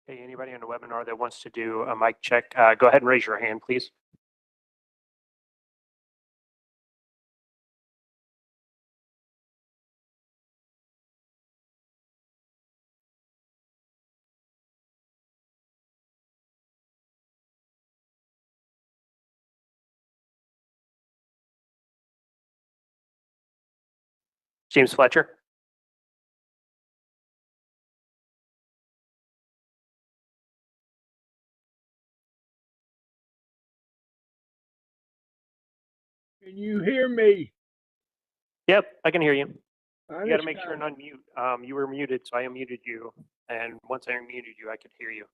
Hey, anybody on the webinar that wants to do a mic check, go ahead and raise your hand, please. James Fletcher. Can you hear me? Yep, I can hear you. I You got to just make sure and unmute. You were muted, so I unmuted you. And once I unmuted you, I could hear you.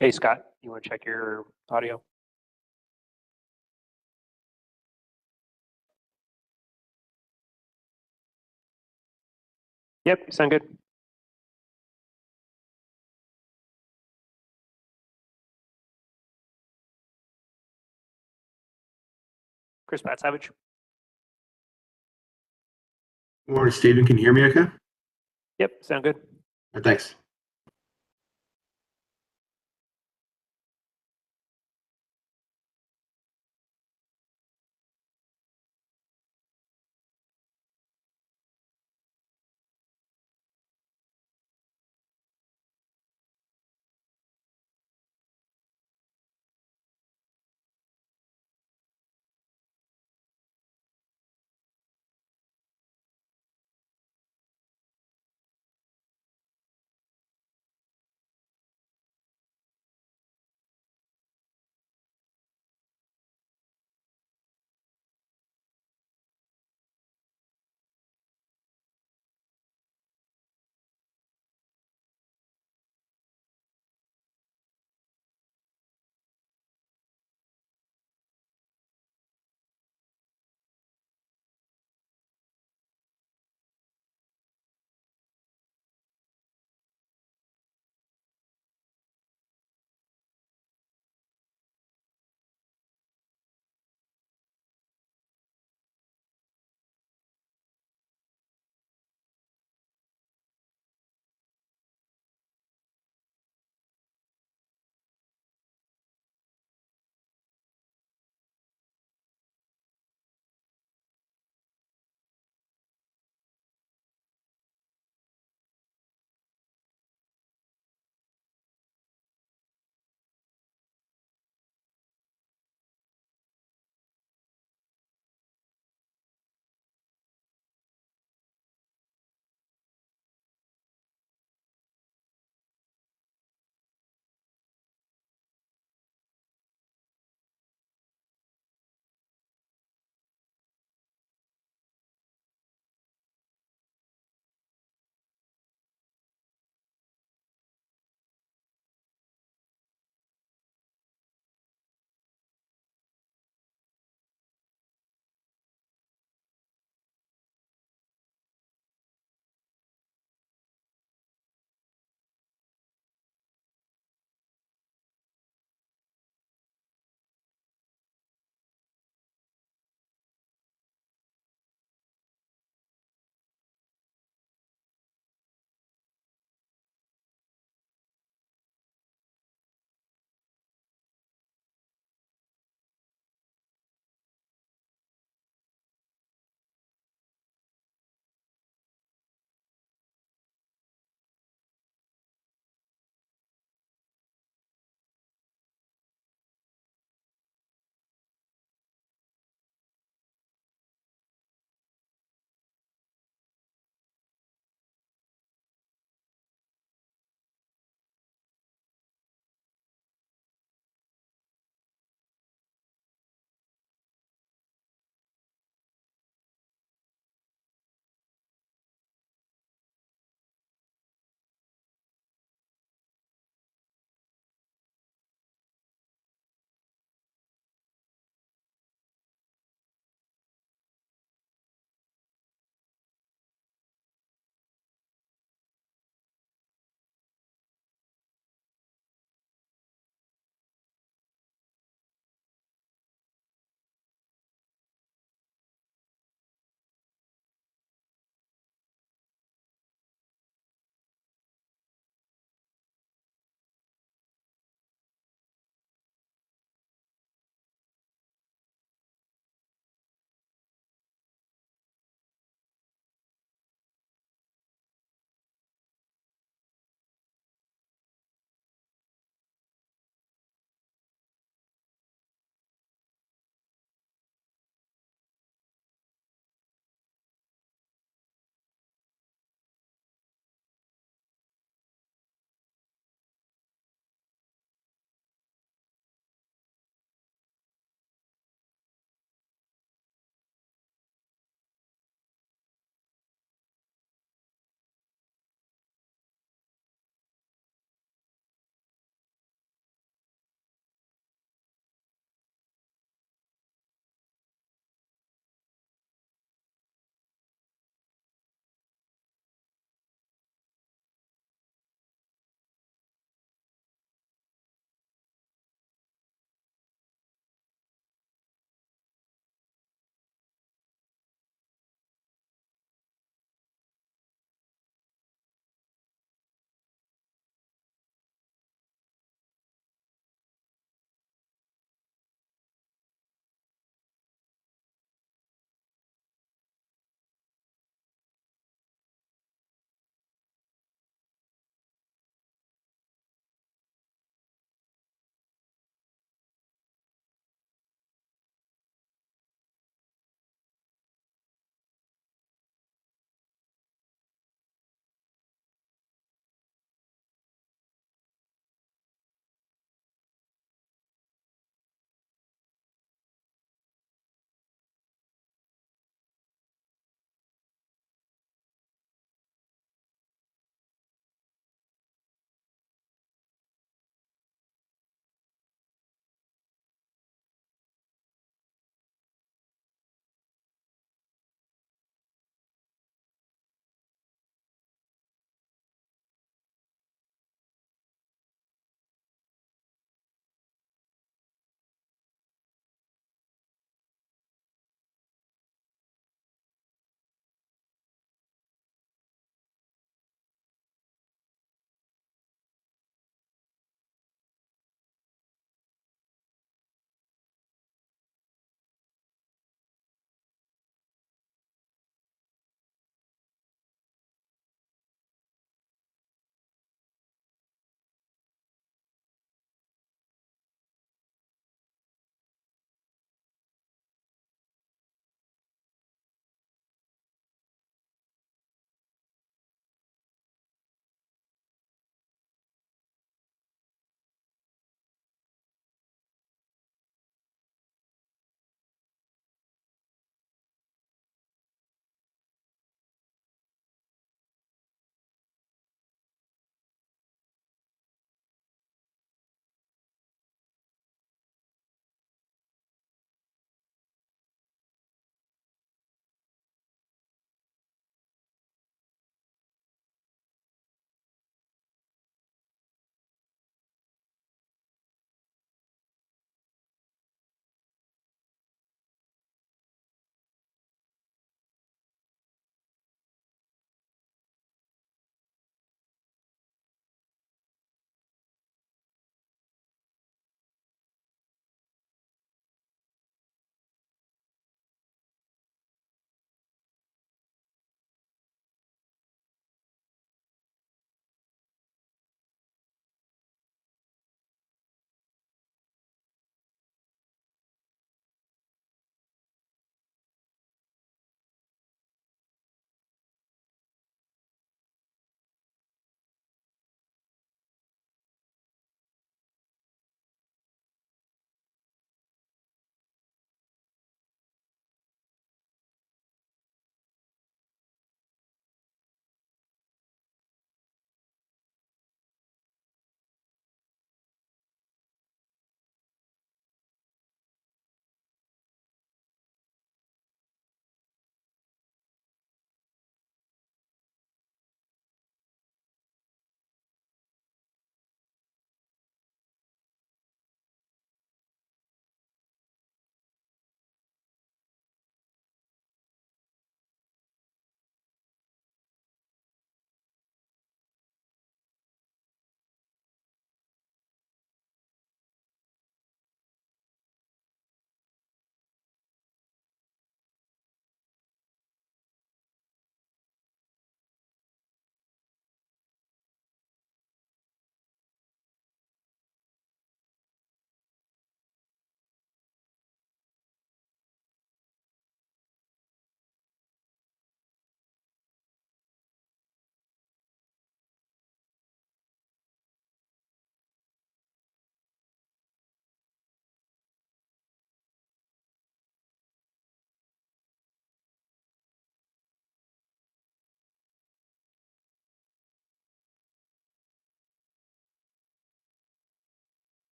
Hey, Scott, you want to check your audio? Yep, you sound good. Chris Pat Savage. Morning, Stephen. Can you hear me okay? Yep, sound good. Thanks.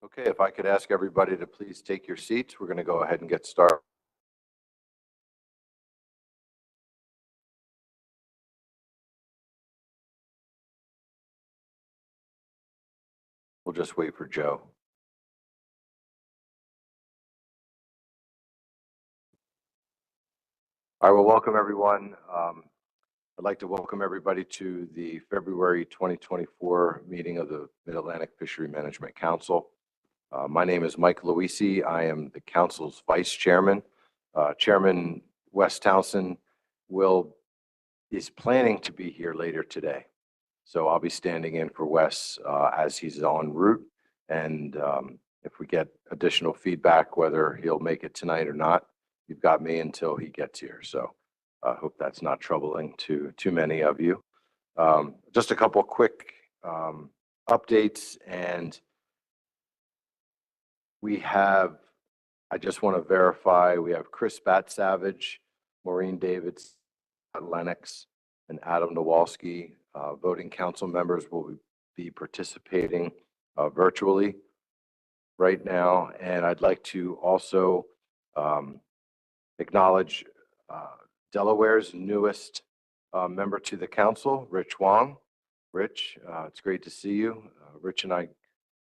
Okay, if I could ask everybody to please take your seats, we're going to go ahead and get started. We'll just wait for Joe. All right, well, welcome everyone. I'd like to welcome everybody to the February 2024 meeting of the Mid-Atlantic Fishery Management Council. My name is Mike Luisi. I am the council's vice chairman. Chairman Wes Townsend is planning to be here later today. So I'll be standing in for Wes as he's en route. And if we get additional feedback, whether he'll make it tonight or not, you've got me until he gets here. So I hope that's not troubling to too many of you. Just a couple quick updates. And I just want to verify, we have Chris Bat-Savage, Maureen Davids, Lennox, and Adam Nowalski. Voting council members will be participating virtually right now. And I'd like to also acknowledge Delaware's newest member to the council, Rich Wong. Rich, it's great to see you. Rich and I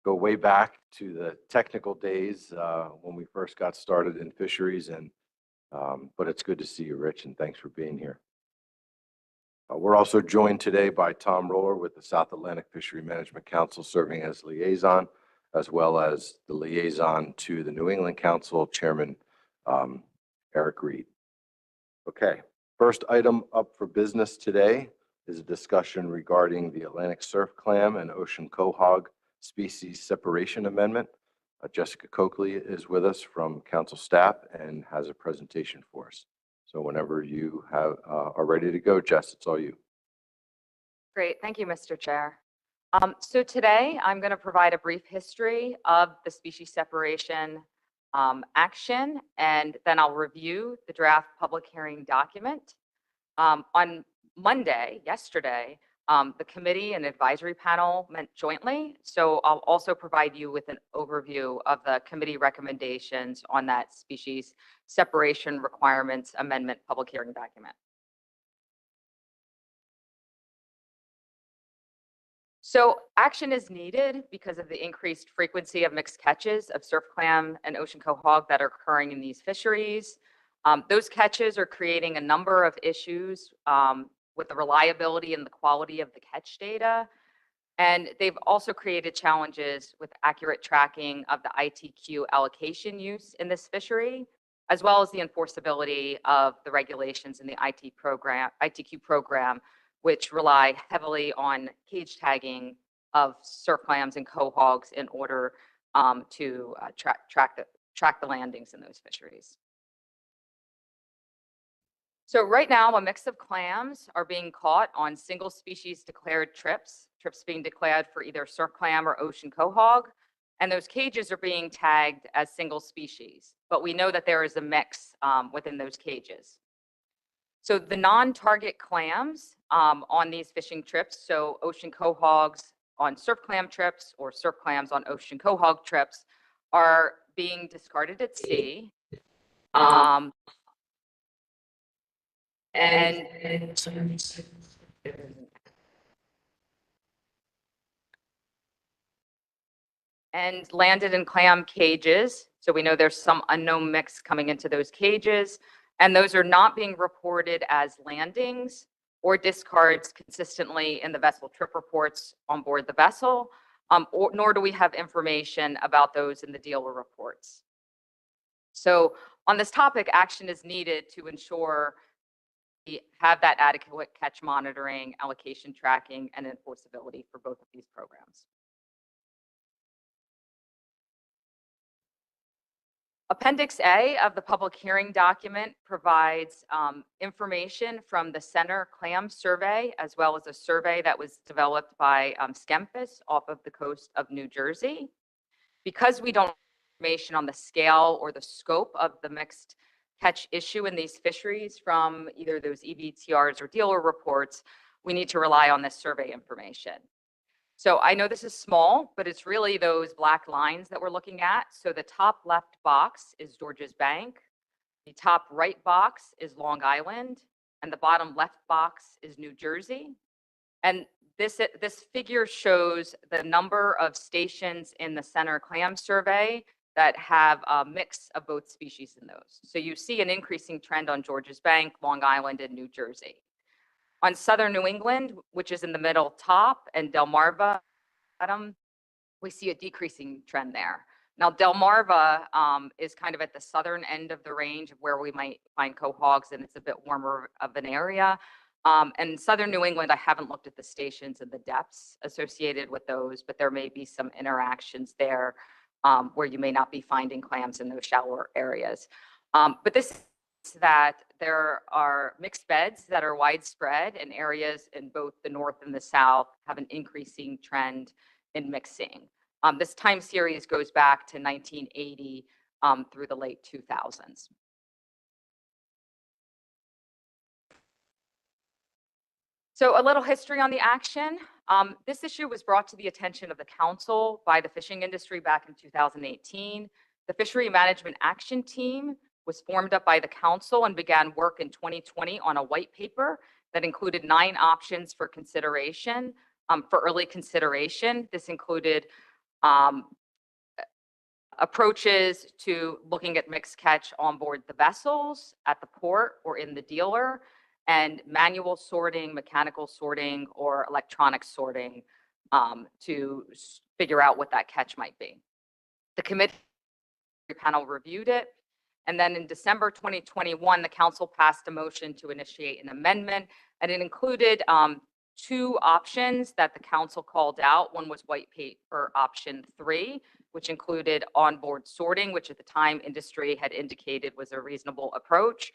go way back to the technical days when we first got started in fisheries, but it's good to see you, Rich, and thanks for being here. We're also joined today by Tom Roller with the South Atlantic Fishery Management Council, serving as liaison, as well as the liaison to the New England Council, Chairman Eric Reed. Okay, first item up for business today is a discussion regarding the Atlantic Surfclam and Ocean Quahog species separation amendment. Jessica Coakley is with us from council staff and has a presentation for us. So whenever you are ready to go, Jess, it's all you. Great, thank you, Mr. Chair. So today I'm going to provide a brief history of the species separation action, and then I'll review the draft public hearing document. On Monday, yesterday, the committee and advisory panel met jointly. So I'll also provide you with an overview of the committee recommendations on that species separation requirements amendment public hearing document. So action is needed because of the increased frequency of mixed catches of surf clam and ocean quahog that are occurring in these fisheries. Those catches are creating a number of issues with the reliability and the quality of the catch data. And they've also created challenges with accurate tracking of the ITQ allocation use in this fishery, as well as the enforceability of the regulations in the ITQ program, which rely heavily on cage tagging of surf clams and quahogs in order to track the landings in those fisheries. So right now, a mix of clams are being caught on single species declared trips being declared for either surf clam or ocean quahog, and those cages are being tagged as single species. But we know that there is a mix within those cages. So the non-target clams on these fishing trips, so ocean quahogs on surf clam trips or surf clams on ocean quahog trips, are being discarded at sea. And landed in clam cages. So we know there's some unknown mix coming into those cages, and those are not being reported as landings or discards consistently in the vessel trip reports on board the vessel, nor do we have information about those in the dealer reports. So on this topic, action is needed to ensure we have that adequate catch monitoring, allocation tracking, and enforceability for both of these programs. Appendix A of the public hearing document provides information from the Center Clam Survey, as well as a survey that was developed by Skempis off of the coast of New Jersey. Because we don't have information on the scale or the scope of the mixed catch issue in these fisheries from either those EBTRs or dealer reports, we need to rely on this survey information. So I know this is small, but it's really those black lines that we're looking at. So the top left box is Georges Bank. The top right box is Long Island, and the bottom left box is New Jersey. And this figure shows the number of stations in the center clam survey that have a mix of both species in those. So you see an increasing trend on Georges Bank, Long Island, and New Jersey. On southern New England, which is in the middle top, and Delmarva bottom, we see a decreasing trend there. Now, Delmarva is kind of at the southern end of the range of where we might find quahogs, and it's a bit warmer of an area. And southern New England, I haven't looked at the stations and the depths associated with those, but there may be some interactions there where you may not be finding clams in those shallower areas. But this is that there are mixed beds that are widespread, and areas in both the north and the south have an increasing trend in mixing. This time series goes back to 1980 through the late 2000s. So a little history on the action. This issue was brought to the attention of the council by the fishing industry back in 2018. The Fishery Management Action Team was formed up by the council and began work in 2020 on a white paper that included 9 options for consideration, for early consideration. This included approaches to looking at mixed catch on board the vessels, at the port, or in the dealer, and manual sorting, mechanical sorting, or electronic sorting to figure out what that catch might be. The committee panel reviewed it, and then in December 2021, the council passed a motion to initiate an amendment, and it included 2 options that the council called out. One was white paper option 3, which included onboard sorting, which at the time industry had indicated was a reasonable approach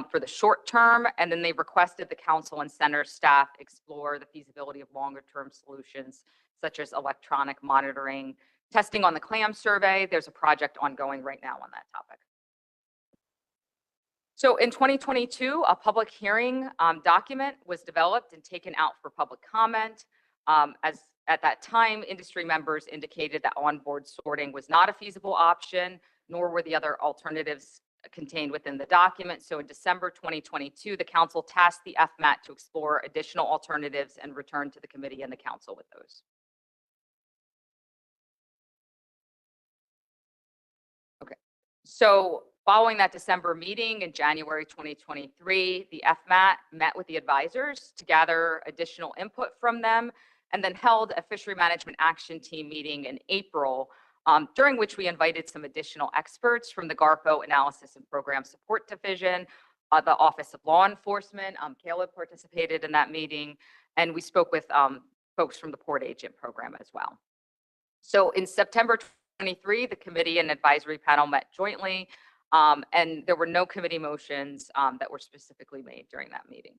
for the short term. And then they requested the council and center staff explore the feasibility of longer term solutions, such as electronic monitoring, testing on the clam survey. There's a project ongoing right now on that topic. So in 2022, a public hearing document was developed and taken out for public comment. As at that time, industry members indicated that onboard sorting was not a feasible option, nor were the other alternatives contained within the document. So in December 2022, the council tasked the FMAT to explore additional alternatives and return to the committee and the council with those. Okay, so following that December meeting in January 2023, the FMAT met with the advisors to gather additional input from them, and then held a Fishery Management Action Team meeting in April, during which we invited some additional experts from the GARPO Analysis and Program Support Division, the Office of Law Enforcement. Caleb participated in that meeting, and we spoke with folks from the Port Agent Program as well. So in September 2023, the committee and advisory panel met jointly, and there were no committee motions that were specifically made during that meeting.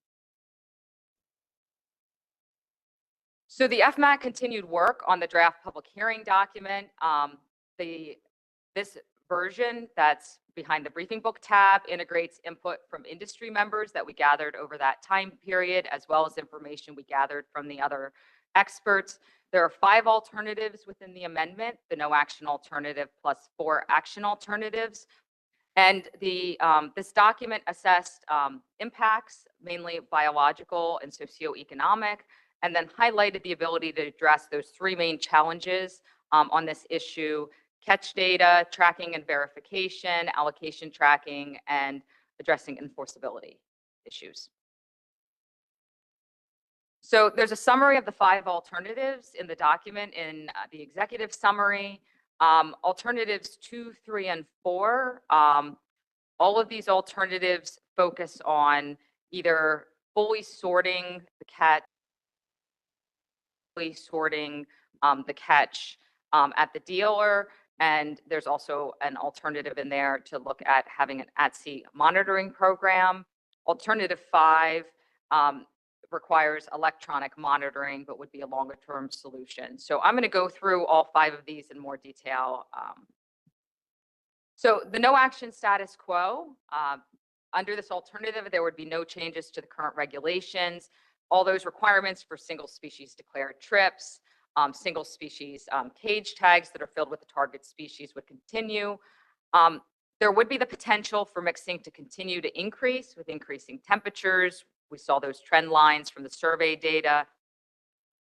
So the FMAT continued work on the draft public hearing document. This version that's behind the briefing book tab integrates input from industry members that we gathered over that time period, as well as information we gathered from the other experts. There are 5 alternatives within the amendment, the no action alternative plus 4 action alternatives. And this document assessed impacts, mainly biological and socioeconomic, and then highlighted the ability to address those 3 main challenges on this issue: catch data, tracking and verification, allocation tracking, and addressing enforceability issues. So there's a summary of the 5 alternatives in the document in the executive summary. Alternatives 2, 3, and 4, all of these alternatives focus on either fully sorting the catch, at the dealer, and there's also an alternative in there to look at having an at-sea monitoring program. Alternative 5 requires electronic monitoring, but would be a longer-term solution. So I'm going to go through all 5 of these in more detail. So the no action status quo, under this alternative, there would be no changes to the current regulations. All those requirements for single species declared trips, single species cage tags that are filled with the target species would continue. There would be the potential for mixing to continue to increase with increasing temperatures. We saw those trend lines from the survey data.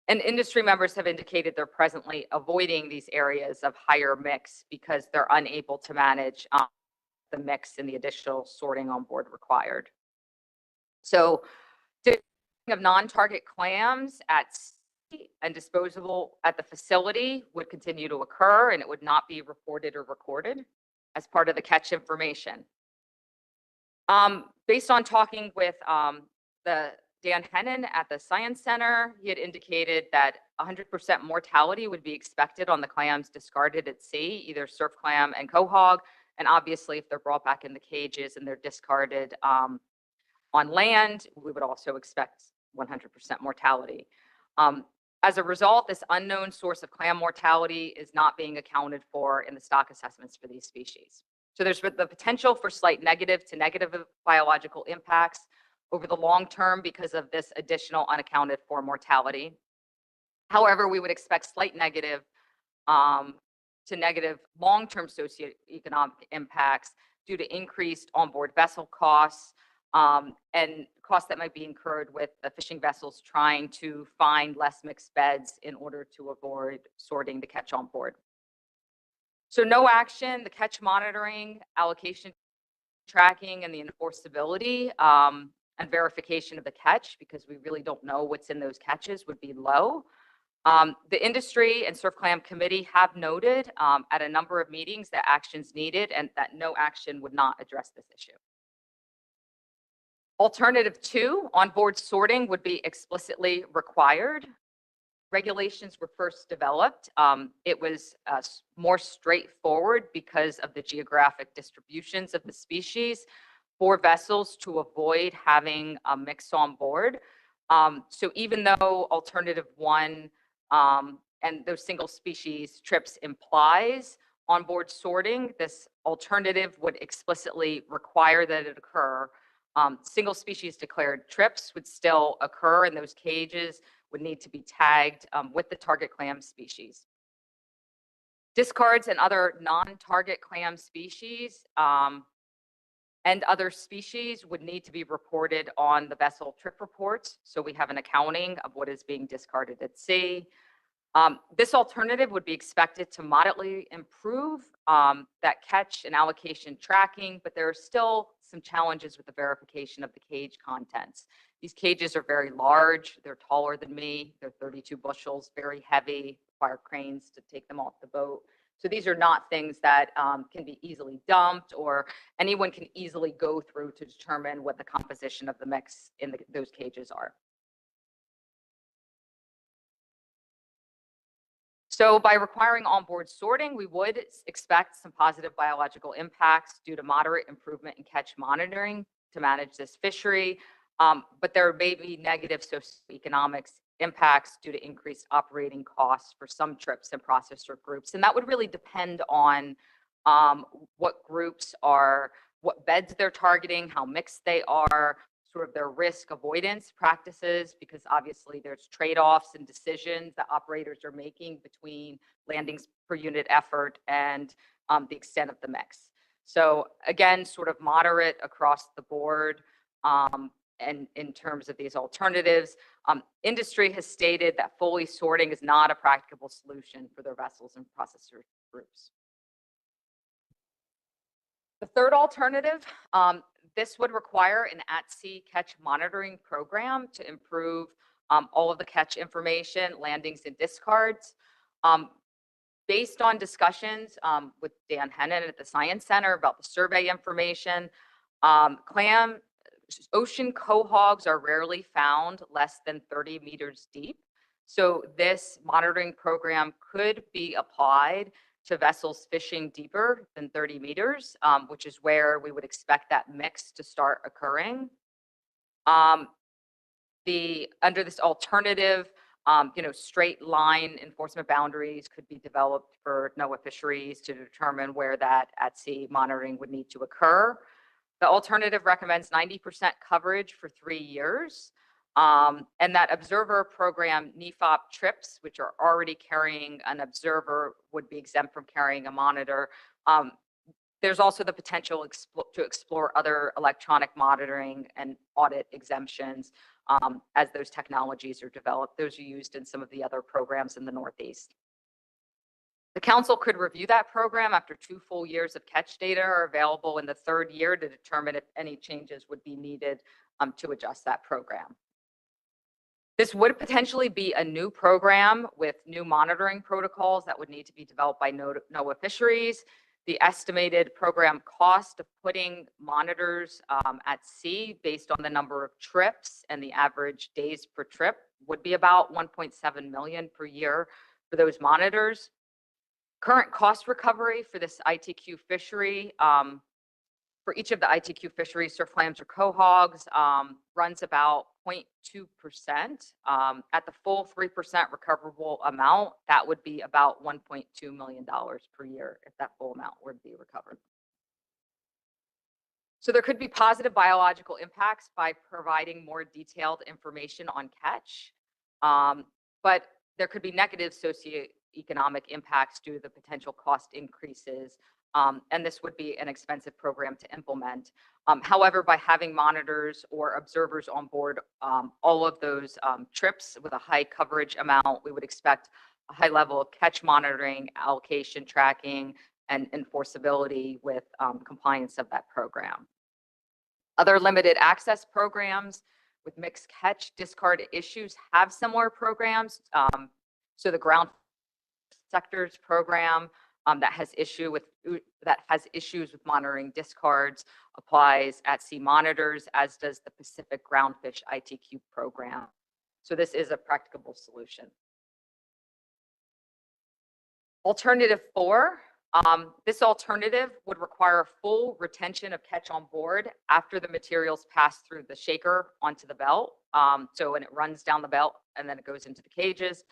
And industry members have indicated they're presently avoiding these areas of higher mix because they're unable to manage the mix and the additional sorting on board required. So of non-target clams at sea and disposable at the facility would continue to occur, and it would not be reported or recorded as part of the catch information. Based on talking with the Dan Hennon at the Science Center, he had indicated that 100% mortality would be expected on the clams discarded at sea, either Surfclam and Quahog. And obviously, if they're brought back in the cages and they're discarded on land, we would also expect 100% mortality. As a result, this unknown source of clam mortality is not being accounted for in the stock assessments for these species. So there's the potential for slight negative to negative biological impacts over the long term because of this additional unaccounted for mortality. However, we would expect slight negative to negative long-term socioeconomic impacts due to increased onboard vessel costs and costs that might be incurred with the fishing vessels trying to find less mixed beds in order to avoid sorting the catch on board. So no action, the catch monitoring, allocation, tracking, and the enforceability and verification of the catch, because we really don't know what's in those catches, would be low. The industry and Surfclam committee have noted at a number of meetings that action's needed and that no action would not address this issue. Alternative 2, onboard sorting would be explicitly required. Regulations were first developed. It was more straightforward because of the geographic distributions of the species for vessels to avoid having a mix on board. So even though alternative 1 and those single species trips implies onboard sorting, this alternative would explicitly require that it occur. Single species declared trips would still occur, and those cages would need to be tagged with the target clam species. Discards and other non-target clam species and other species would need to be reported on the vessel trip reports, so we have an accounting of what is being discarded at sea. This alternative would be expected to moderately improve that catch and allocation tracking, but there are still some challenges with the verification of the cage contents. These cages are very large, they're taller than me, they're 32 bushels, very heavy, require cranes to take them off the boat. So these are not things that can be easily dumped or anyone can easily go through to determine what the composition of the mix in those cages are. So by requiring onboard sorting, we would expect some positive biological impacts due to moderate improvement in catch monitoring to manage this fishery, but there may be negative socioeconomic impacts due to increased operating costs for some trips and processor groups. And that would really depend on what groups are, what beds they're targeting, how mixed they are, sort of their risk avoidance practices, because obviously there's trade-offs and decisions that operators are making between landings per unit effort and the extent of the mix. So again, sort of moderate across the board and in terms of these alternatives. Industry has stated that fully sorting is not a practicable solution for their vessels and processor groups. The third alternative, this would require an at-sea catch monitoring program to improve all of the catch information, landings, and discards. Based on discussions with Dan Hennon at the Science Center about the survey information, ocean quahogs are rarely found less than 30 meters deep. So this monitoring program could be applied to vessels fishing deeper than 30 meters, which is where we would expect that mix to start occurring. Under this alternative, straight line enforcement boundaries could be developed for NOAA fisheries to determine where that at-sea monitoring would need to occur. The alternative recommends 90% coverage for 3 years. And that observer program, NEFOP trips, which are already carrying an observer, would be exempt from carrying a monitor. There's also the potential to explore other electronic monitoring and audit exemptions as those technologies are developed. Those are used in some of the other programs in the Northeast. The council could review that program after 2 full years of catch data are available in the 3rd year to determine if any changes would be needed to adjust that program. This would potentially be a new program with new monitoring protocols that would need to be developed by NOAA Fisheries. The estimated program cost of putting monitors at sea based on the number of trips and the average days per trip would be about $1.7 million per year for those monitors. Current cost recovery for this ITQ fishery, for each of the ITQ fisheries, surfclams or quahogs, runs about 0.2%. At the full 3% recoverable amount, that would be about $1.2 million per year if that full amount would be recovered. So there could be positive biological impacts by providing more detailed information on catch, but there could be negative socioeconomic impacts due to the potential cost increases. And this would be an expensive program to implement. However, by having monitors or observers on board all of those trips with a high coverage amount, we would expect a high level of catch monitoring, allocation tracking, and enforceability with compliance of that program. Other limited access programs with mixed catch discard issues have similar programs. So the ground sectors program that has issues with monitoring discards applies at sea monitors, as does the Pacific Groundfish ITQ program. So this is a practicable solution. Alternative 4, this alternative would require full retention of catch on board after the materials pass through the shaker onto the belt. So when it runs down the belt and then it goes into the cages.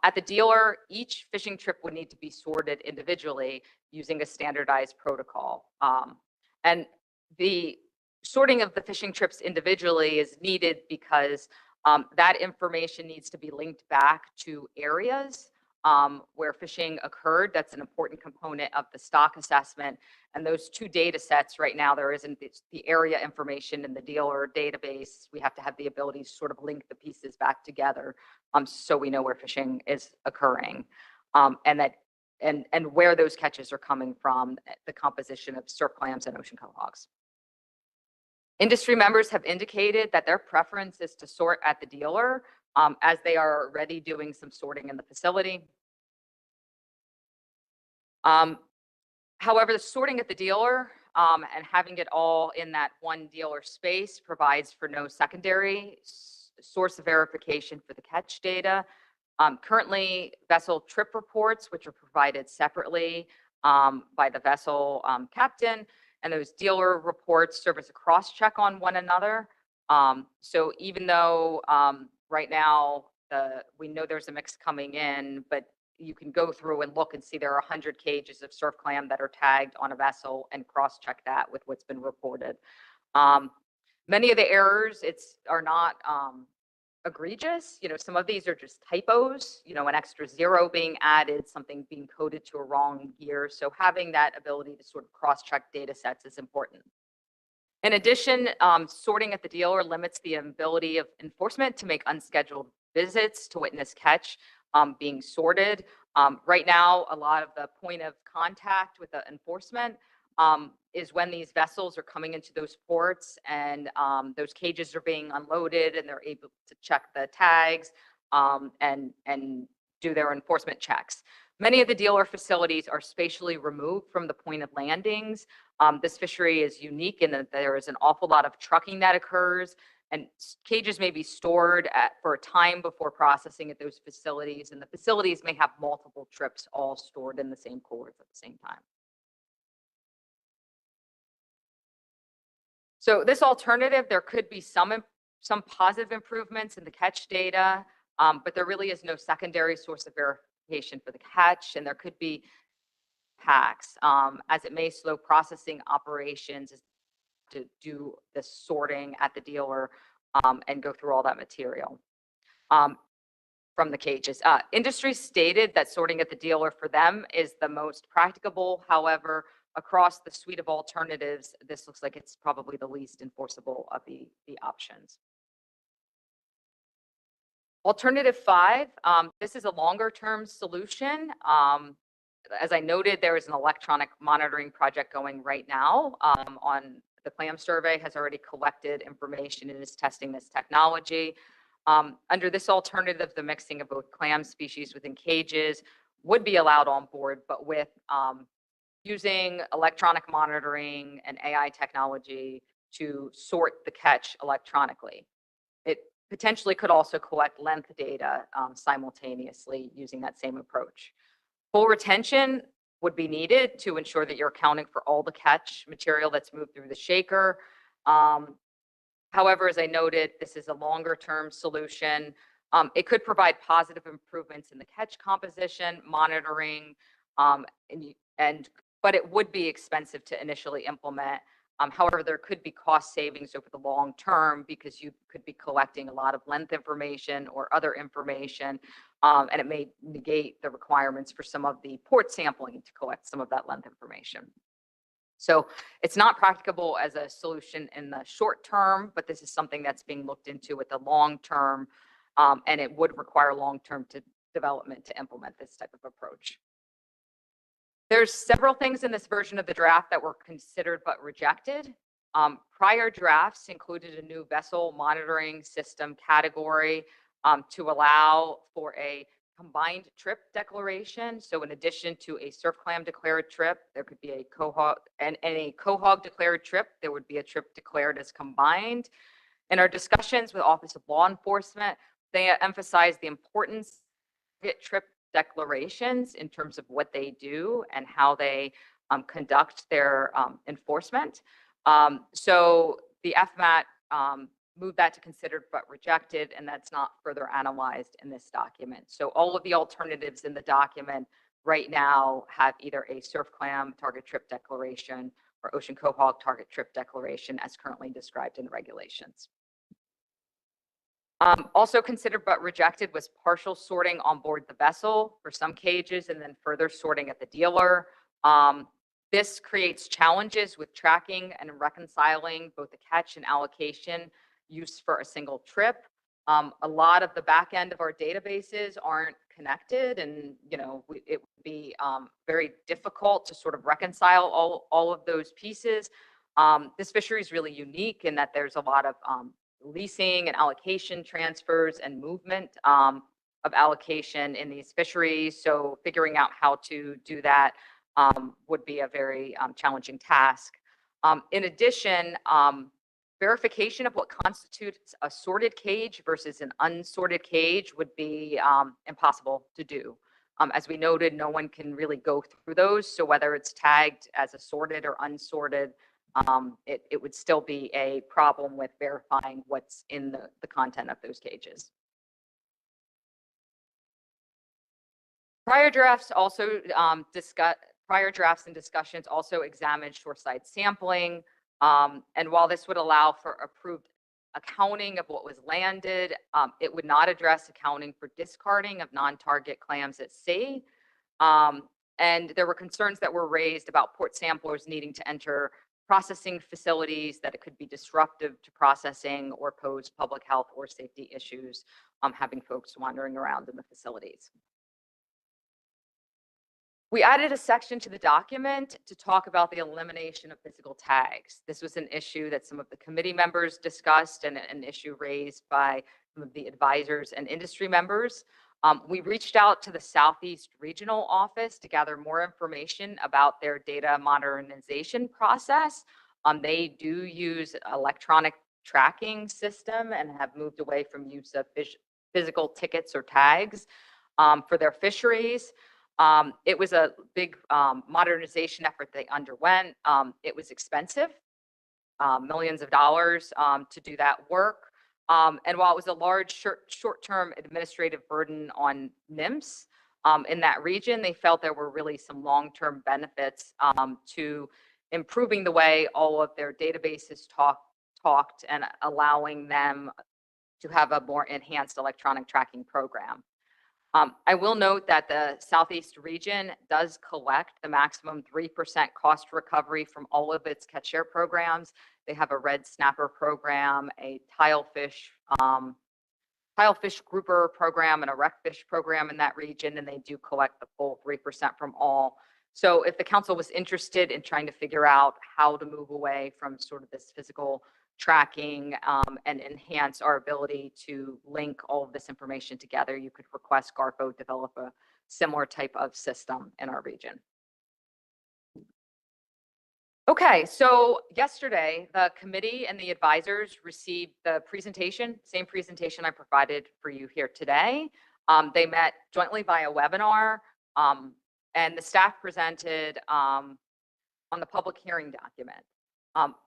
At the dealer, each fishing trip would need to be sorted individually using a standardized protocol. And the sorting of the fishing trips individually is needed because that information needs to be linked back to areas where fishing occurred. That's an important component of the stock assessment. And those 2 data sets right now, there isn't the area information in the dealer database. We have to have the ability to sort of link the pieces back together so we know where fishing is occurring and where those catches are coming from, the composition of surfclams and ocean quahogs. Industry members have indicated that their preference is to sort at the dealer as they are already doing some sorting in the facility. However, the sorting at the dealer and having it all in that one dealer space provides for no secondary source of verification for the catch data. Currently, vessel trip reports, which are provided separately by the vessel captain, and those dealer reports serve as a cross-check on one another. So even though right now we know there's a mix coming in, but you can go through and look and see there are 100 cages of surf clam that are tagged on a vessel and cross-check that with what's been reported. Many of the errors are not egregious. Some of these are just typos, an extra 0 being added, something being coded to a wrong year. So having that ability to sort of cross-check data sets is important. In addition, sorting at the dealer limits the ability of enforcement to make unscheduled visits to witness catch being sorted. Right now, a lot of the point of contact with the enforcement is when these vessels are coming into those ports and those cages are being unloaded and they're able to check the tags and do their enforcement checks. Many of the dealer facilities are spatially removed from the point of landings. This fishery is unique in that there is an awful lot of trucking that occurs, and cages may be stored for a time before processing at those facilities, and the facilities may have multiple trips all stored in the same coolers at the same time. So this alternative, there could be some positive improvements in the catch data, but there really is no secondary source of verification for the catch, and there could be impacts as it may slow processing operations to do the sorting at the dealer and go through all that material from the cages. Industry stated that sorting at the dealer for them is the most practicable. However, across the suite of alternatives, this looks like it's probably the least enforceable of the options. Alternative 5, this is a longer-term solution. As I noted, there is an electronic monitoring project going right now on the clam survey, has already collected information and is testing this technology. Under this alternative, the mixing of both clam species within cages would be allowed on board, but with using electronic monitoring and AI technology to sort the catch electronically. It potentially could also collect length data simultaneously using that same approach. Full retention would be needed to ensure that you're accounting for all the catch material that's moved through the shaker. However, as I noted, this is a longer-term solution. It could provide positive improvements in the catch composition, monitoring, but it would be expensive to initially implement. However, there could be cost savings over the long term because you could be collecting a lot of length information or other information, and it may negate the requirements for some of the port sampling to collect some of that length information. So it's not practicable as a solution in the short term, but this is something that's being looked into with the long term, and it would require long-term development to implement this type of approach. There's several things in this version of the draft that were considered but rejected. Prior drafts included a new vessel monitoring system category to allow for a combined trip declaration. So in addition to a Surfclam declared trip, there could be a Quahog, and a Quahog declared trip, there would be a trip declared as combined. In our discussions with Office of Law Enforcement, they emphasized the importance of trip declarations in terms of what they do and how they conduct their enforcement. So the FMAT moved that to considered but rejected, and that's not further analyzed in this document. So all of the alternatives in the document right now have either a Surfclam target trip declaration or Ocean Quahog target trip declaration as currently described in the regulations. Also considered but rejected was partial sorting on board the vessel for some cages and then further sorting at the dealer. This creates challenges with tracking and reconciling both the catch and allocation use for a single trip. A lot of the back end of our databases aren't connected, and it would be very difficult to sort of reconcile all of those pieces. This fishery is really unique in that there's a lot of leasing and allocation transfers and movement of allocation in these fisheries. So figuring out how to do that would be a very challenging task. In addition, verification of what constitutes a sorted cage versus an unsorted cage would be impossible to do. As we noted, no one can really go through those. So whether it's tagged as a sorted or unsorted, it would still be a problem with verifying what's in the content of those cages. Prior drafts and discussions also examined shoreside sampling. And while this would allow for approved accounting of what was landed, it would not address accounting for discarding of non-target clams at sea. And there were concerns that were raised about port samplers needing to enter processing facilities, that it could be disruptive to processing or pose public health or safety issues, having folks wandering around in the facilities. We added a section to the document to talk about the elimination of physical tags. This was an issue that some of the committee members discussed and an issue raised by some of the advisors and industry members. We reached out to the Southeast Regional Office to gather more information about their data modernization process. They do use electronic tracking system and have moved away from use of physical tickets or tags for their fisheries. It was a big modernization effort they underwent. It was expensive, millions of dollars to do that work. And while it was a large short-term administrative burden on NIMS in that region, they felt there were really some long-term benefits to improving the way all of their databases talk talked and allowing them to have a more enhanced electronic tracking program. I will note that the Southeast region does collect the maximum 3% cost recovery from all of its catch share programs. They have a red snapper program, a tilefish grouper program, and a wreckfish program in that region, and they do collect the full 3% from all. So if the council was interested in trying to figure out how to move away from sort of this physical tracking and enhance our ability to link all of this information together, you could request GARFO develop a similar type of system in our region. Okay, so yesterday, the committee and the advisors received the presentation, same presentation I provided for you here today. They met jointly via webinar, and the staff presented on the public hearing document.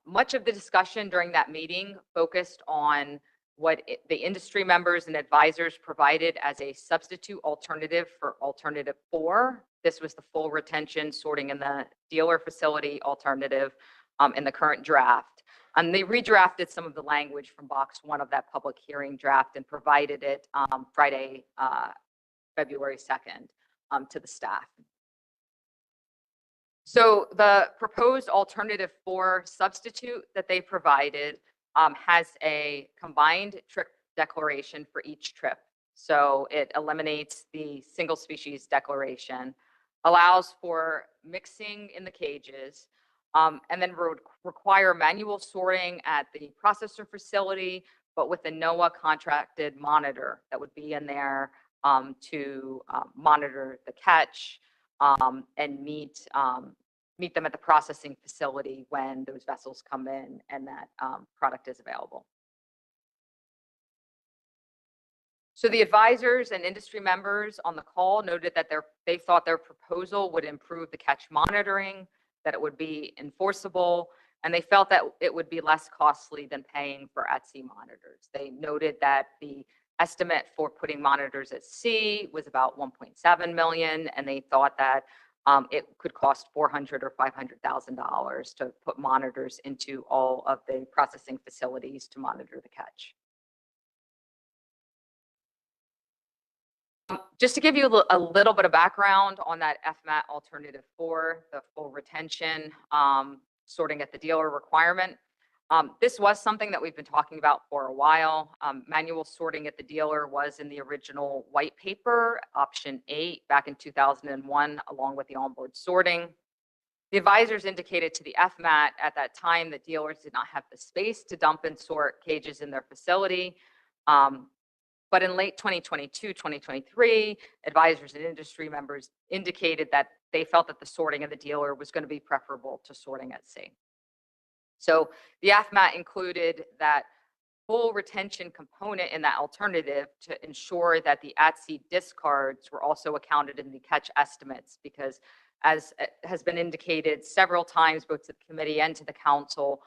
Much of the discussion during that meeting focused on what the industry members and advisors provided as a substitute alternative for alternative 4. This was the full retention sorting in the dealer facility alternative in the current draft. They redrafted some of the language from box 1 of that public hearing draft and provided it Friday, February 2nd to the staff. So the proposed alternative 4 substitute that they provided has a combined trip declaration for each trip. So it eliminates the single species declaration, allows for mixing in the cages, and then would require manual sorting at the processor facility, but with a NOAA contracted monitor that would be in there to monitor the catch and meet them at the processing facility when those vessels come in and that product is available. So the advisors and industry members on the call noted that they thought their proposal would improve the catch monitoring, that it would be enforceable, and they felt that it would be less costly than paying for at-sea monitors. They noted that the estimate for putting monitors at sea was about $1.7 million, and they thought that it could cost $400,000 or $500,000 to put monitors into all of the processing facilities to monitor the catch. Just to give you a little bit of background on that FMAT alternative 4, the full retention sorting at the dealer requirement. This was something that we've been talking about for a while. Manual sorting at the dealer was in the original white paper, option 8, back in 2001, along with the onboard sorting. The advisors indicated to the FMAT at that time that dealers did not have the space to dump and sort cages in their facility. But in late 2022, 2023, advisors and industry members indicated that they felt that the sorting of the dealer was going to be preferable to sorting at sea. So the FMAT included that full retention component in that alternative to ensure that the at-sea discards were also accounted in the catch estimates, because as has been indicated several times, both to the committee and to the council,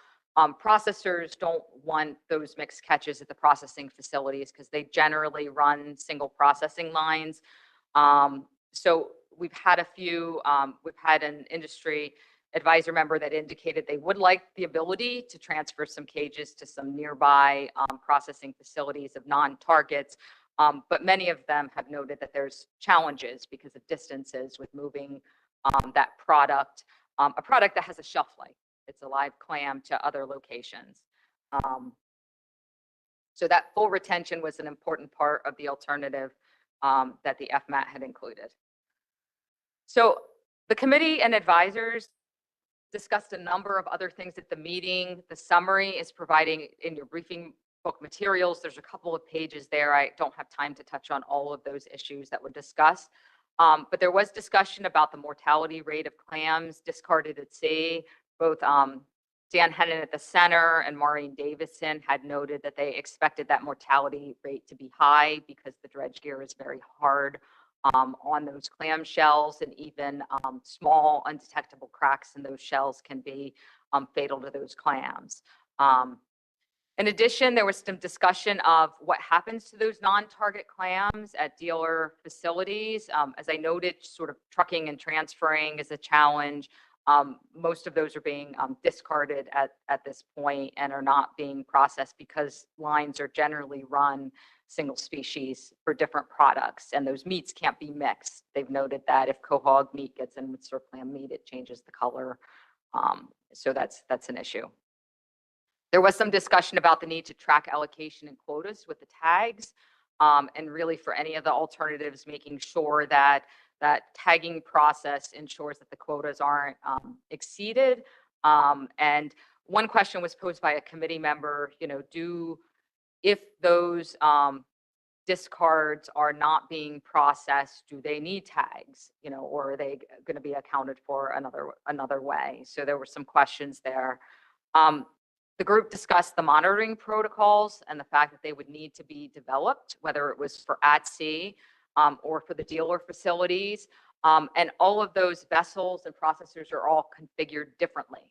processors don't want those mixed catches at the processing facilities because they generally run single processing lines. So we've had an industry advisor member that indicated they would like the ability to transfer some cages to some nearby processing facilities of non-targets, but many of them have noted that there's challenges because of distances with moving that product, a product that has a shelf life. It's a live clam to other locations. So that full retention was an important part of the alternative that the FMAT had included. So the committee and advisors discussed a number of other things at the meeting. The summary is providing in your briefing book materials. There's a couple of pages there. I don't have time to touch on all of those issues that were discussed. But there was discussion about the mortality rate of clams discarded at sea. Both Dan Hennon at the center and Maureen Davison had noted that they expected that mortality rate to be high because the dredge gear is very hard on those clam shells, and even small undetectable cracks in those shells can be fatal to those clams. In addition, there was some discussion of what happens to those non-target clams at dealer facilities. As I noted, sort of trucking and transferring is a challenge. Most of those are being discarded at this point and are not being processed because lines are generally run single species for different products, and those meats can't be mixed. They've noted that if Quahog meat gets in with Surfclam meat, it changes the color. So that's an issue. There was some discussion about the need to track allocation and quotas with the tags, and really for any of the alternatives, making sure that that tagging process ensures that the quotas aren't exceeded. And one question was posed by a committee member, if those discards are not being processed, do they need tags, or are they going to be accounted for another way? So there were some questions there. The group discussed the monitoring protocols and the fact that they would need to be developed, whether it was for at sea or for the dealer facilities. And all of those vessels and processors are all configured differently.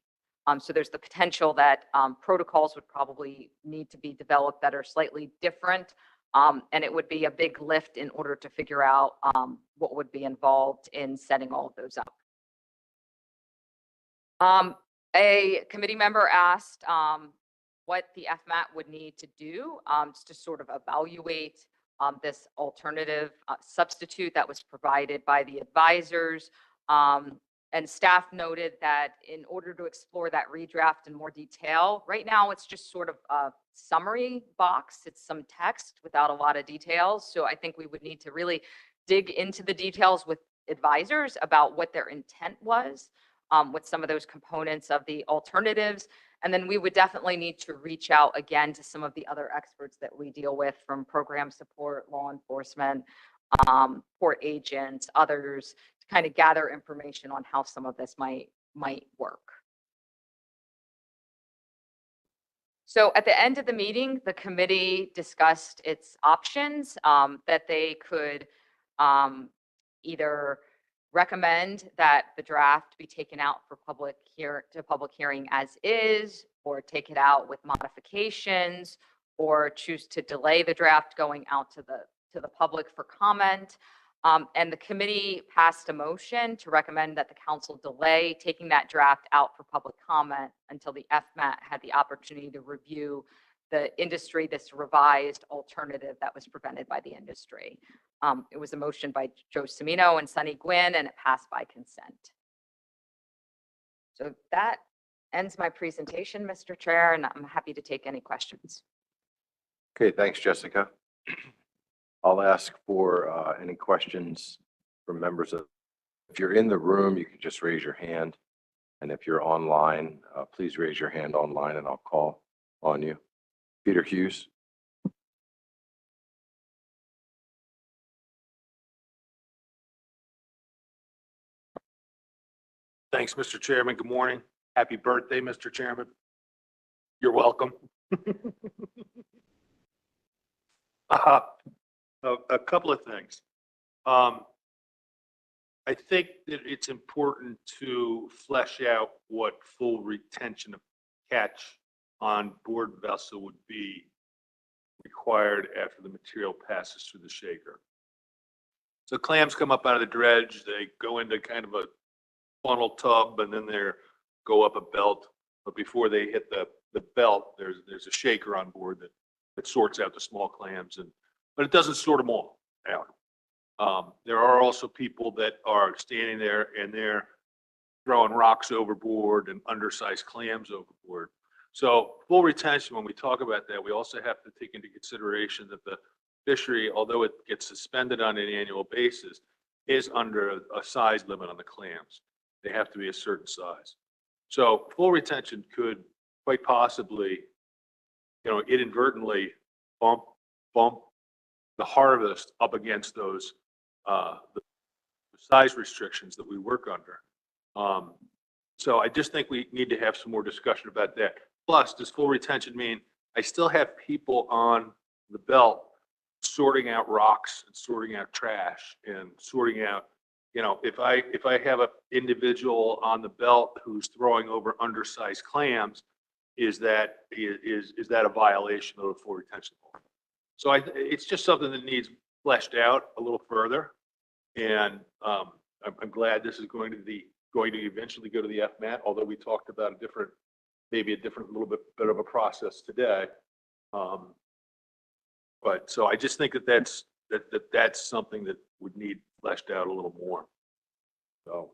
So there's the potential that protocols would probably need to be developed that are slightly different. And it would be a big lift in order to figure out what would be involved in setting all of those up. A committee member asked what the FMAT would need to do to sort of evaluate this alternative substitute that was provided by the advisors. And staff noted that in order to explore that redraft in more detail, right now it's just sort of a summary box. It's some text without a lot of details. So I think we would need to really dig into the details with advisors about what their intent was with some of those components of the alternatives. And then we would definitely need to reach out again to some of the other experts that we deal with, from program support, law enforcement, port agents, others, to kind of gather information on how some of this might work. So at the end of the meeting, the committee discussed its options that they could either recommend that the draft be taken out for public hearing as is, or take it out with modifications, or choose to delay the draft going out to the public for comment. And the committee passed a motion to recommend that the council delay taking that draft out for public comment until the FMAT had the opportunity to review this revised alternative that was presented by the industry. It was a motion by Joe Cimino and Sunny Gwynn, and it passed by consent. So that ends my presentation, Mr. Chair, and I'm happy to take any questions. Okay, thanks, Jessica. I'll ask for any questions from members of. If you're in the room, you can just raise your hand. And if you're online, please raise your hand online and I'll call on you. Peter Hughes. Thanks, Mr. Chairman. Good morning. Happy birthday, Mr. Chairman. You're welcome. A couple of things. I think that it's important to flesh out what full retention of catch on board vessel would be required after the material passes through the shaker. So clams come up out of the dredge, they go into kind of a funnel tub, and then they go up a belt. But before they hit the belt, there's a shaker on board that sorts out the small clams, but it doesn't sort them all out. There are also people that are standing there and they're throwing rocks overboard and undersized clams overboard. So full retention, when we talk about that, we also have to take into consideration that the fishery, although it gets suspended on an annual basis, is under a size limit on the clams. They have to be a certain size. So full retention could quite possibly, inadvertently bump the harvest up against those the size restrictions that we work under. So I just think we need to have some more discussion about that. Plus, does full retention mean I still have people on the belt sorting out rocks and sorting out trash and sorting out, if I have an individual on the belt who's throwing over undersized clams, is that a violation of the full retention law? So it's just something that needs fleshed out a little further. And I'm glad this is going to the going to eventually go to the FMAT, although we talked about maybe a different little bit of a process today. But so I just think that's something that would need fleshed out a little more. So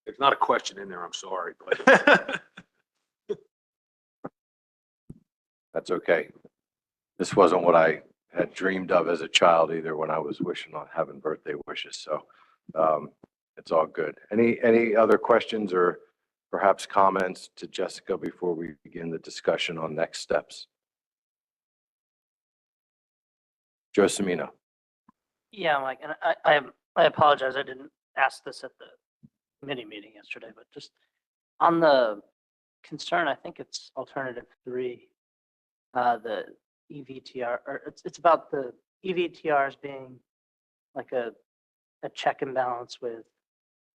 there's not a question in there, I'm sorry, but That's okay. This wasn't what I had dreamed of as a child either when I was wishing on having birthday wishes. So it's all good. Any other questions or perhaps comments to Jessica before we begin the discussion on next steps? Joe Semino. Yeah, Mike, and I apologize, I didn't ask this at the committee meeting yesterday, but just on the concern, I think it's alternative 3, the EVTR, or it's about the EVTRs being like a check and balance with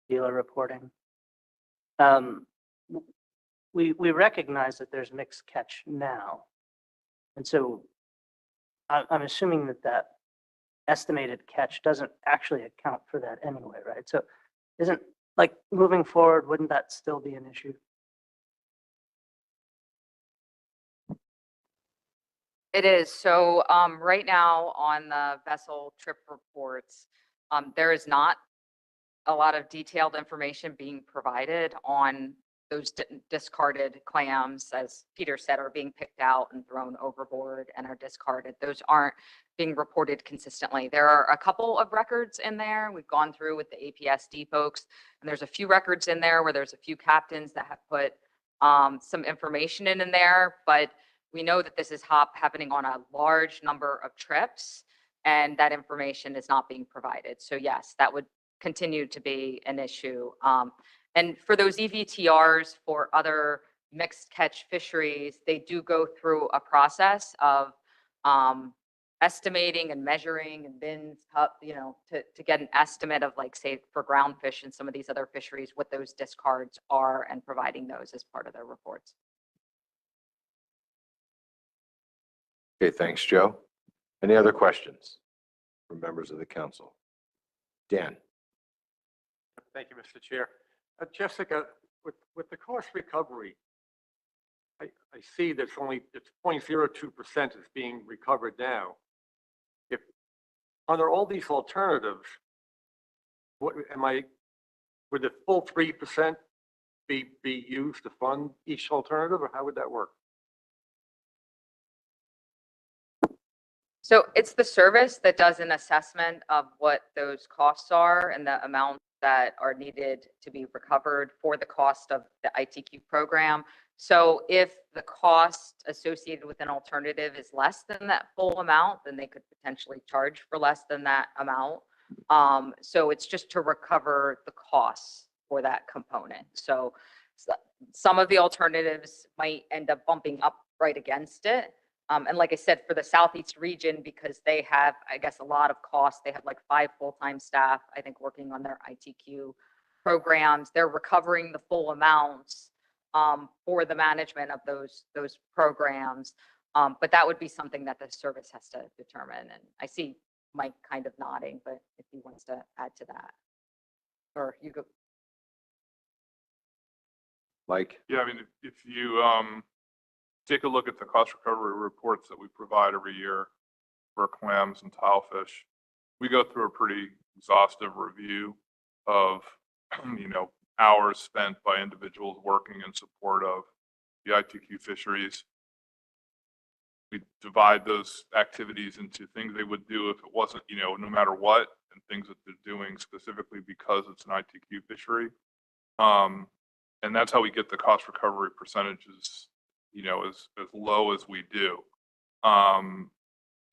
dealer reporting. We recognize that there's mixed catch now. And so I'm assuming that estimated catch doesn't actually account for that anyway, right? So isn't, like, moving forward, wouldn't that still be an issue? It is. So right now on the vessel trip reports, there is not a lot of detailed information being provided on those discarded clams, as Peter said, are being picked out and thrown overboard and are discarded. Those aren't being reported consistently. There are a couple of records in there. We've gone through with the APSD folks, and there's a few records in there where there's a few captains that have put some information in there, but we know that this is happening on a large number of trips, and that information is not being provided. So yes, that would continue to be an issue. And for those EVTRs for other mixed catch fisheries, they do go through a process of estimating and measuring and bins, to get an estimate of, like, say, for groundfish and some of these other fisheries, what those discards are, and providing those as part of their reports. Okay, thanks, Joe. Any other questions from members of the council? Dan. Thank you, Mr. Chair. Jessica, with the cost recovery, I see it's 0.02% is being recovered now. If under all these alternatives, would the full 3% be used to fund each alternative, or how would that work? So it's the service that does an assessment of what those costs are and the amount that are needed to be recovered for the cost of the ITQ program. So if the cost associated with an alternative is less than that full amount, then they could potentially charge for less than that amount. So it's just to recover the costs for that component. So some of the alternatives might end up bumping up right against it. And like I said, for the Southeast region, because they have, I guess, a lot of costs, they have like 5 full-time staff, I think, working on their ITQ programs. They're recovering the full amounts for the management of those programs. But that would be something that the service has to determine. And I see Mike kind of nodding, but if he wants to add to that, or you go. Mike? Yeah, I mean, if you take a look at the cost recovery reports that we provide every year for clams and tilefish, we go through a pretty exhaustive review of, hours spent by individuals working in support of the ITQ fisheries. We divide those activities into things they would do if it wasn't, no matter what, and things that they're doing specifically because it's an ITQ fishery. And that's how we get the cost recovery percentages, as low as we do.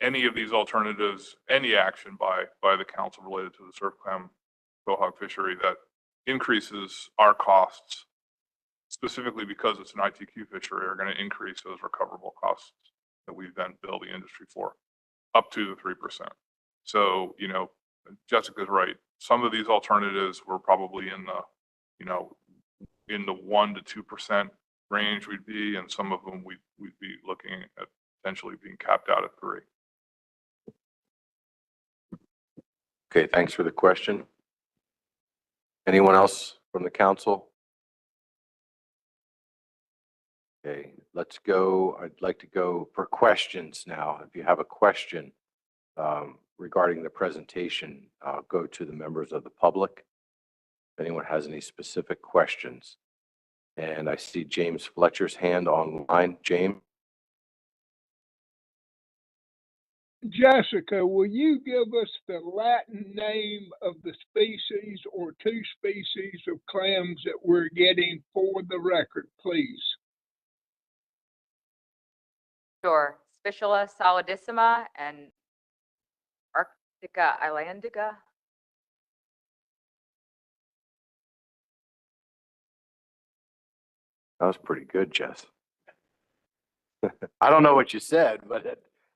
Any of these alternatives, any action by the council related to the Surfclam Quahog fishery that increases our costs, specifically because it's an ITQ fishery, are going to increase those recoverable costs that we then bill the industry for, up to the 3%. So, Jessica's right. Some of these alternatives were probably in the 1 to 2% range we'd be, and some of them we'd be looking at potentially being capped out at 3. Okay, thanks for the question. Anyone else from the council? Okay, let's go. I'd like to go for questions now. If you have a question regarding the presentation, go to the members of the public. If anyone has any specific questions. And I see James Fletcher's hand online. James? Jessica, will you give us the Latin name of the species or two species of clams that we're getting for the record, please? Sure. Spicula solidissima and Arctica islandica. That was pretty good, Jess. I don't know what you said, but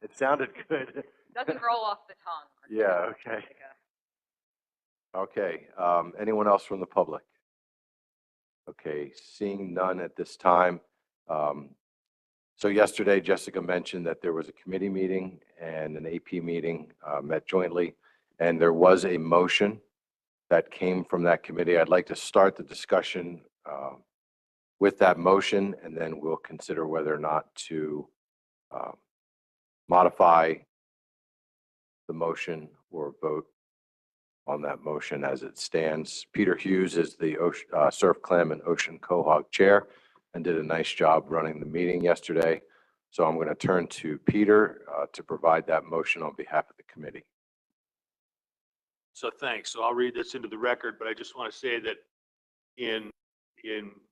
it sounded good. Doesn't roll off the tongue. Yeah, okay. Okay, anyone else from the public? Okay, seeing none at this time. So yesterday, Jessica mentioned that there was a committee meeting and an AP meeting met jointly, and there was a motion that came from that committee. I'd like to start the discussion with that motion, and then we'll consider whether or not to modify the motion or vote on that motion as it stands. Peter Hughes is the Surfclam and Ocean Quahog Chair and did a nice job running the meeting yesterday. So I'm going to turn to Peter to provide that motion on behalf of the committee. So thanks. So I'll read this into the record, but I just want to say that in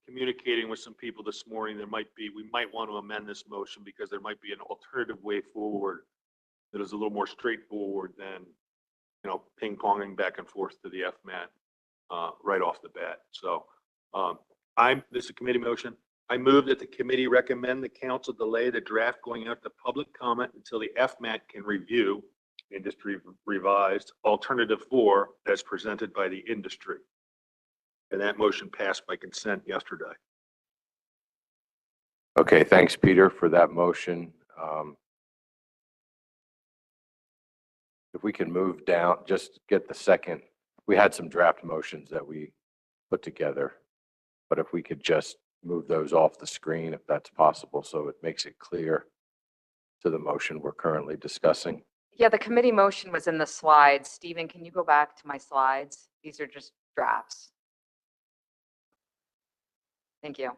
communicating with some people this morning, we might want to amend this motion because there might be an alternative way forward that is a little more straightforward than, ping-ponging back and forth to the FMAT right off the bat. So this is a committee motion. I move that the committee recommend the council delay the draft going out to public comment until the FMAT can review industry revised alternative 4 as presented by the industry. And that motion passed by consent yesterday. Okay, thanks, Peter, for that motion. If we can move down, just get the second. We had some draft motions that we put together, but if we could just move those off the screen, if that's possible, so it makes it clear to the motion we're currently discussing. Yeah, the committee motion was in the slides. Stephen, can you go back to my slides? These are just drafts. Thank you.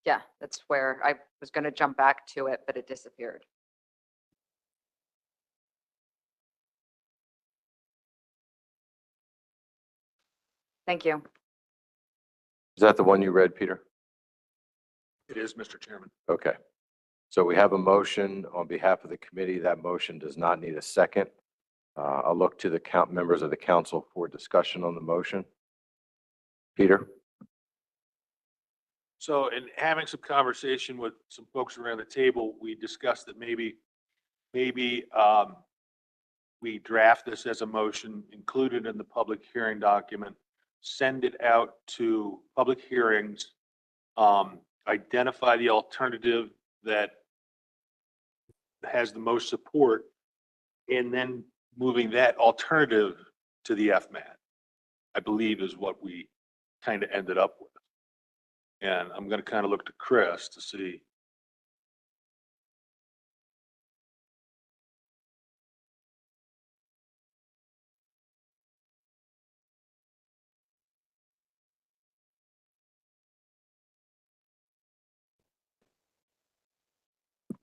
Yeah, that's where I was going to jump back to it, but it disappeared. Thank you. Is that the one you read, Peter? It is, Mr. Chairman. Okay. So we have a motion on behalf of the committee. That motion does not need a second. I'll look to the members of the council for discussion on the motion. Peter? So in having some conversation with some folks around the table, we discussed that maybe we draft this as a motion, include it in the public hearing document, send it out to public hearings, identify the alternative that has the most support, and then moving that alternative to the FMAT, I believe is what we kind of ended up with. And I'm going to kind of look to Chris to see.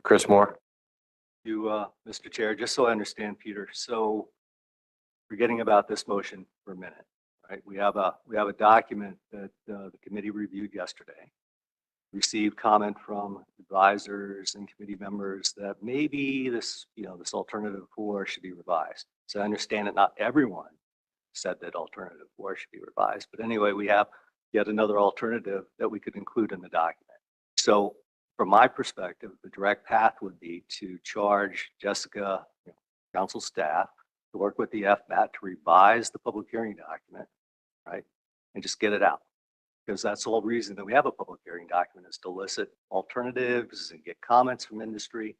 Chris Moore? Mr. Chair, just so I understand, Peter, so forgetting about this motion for a minute, right? We have a document that the committee reviewed yesterday, received comment from advisors and committee members that maybe this alternative 4 should be revised. So I understand that not everyone said that alternative 4 should be revised, but anyway, we have yet another alternative that we could include in the document. So from my perspective, the direct path would be to charge Jessica, council staff, to work with the FMAT to revise the public hearing document, right? And just get it out. Because that's the whole reason that we have a public hearing document, is to elicit alternatives and get comments from industry.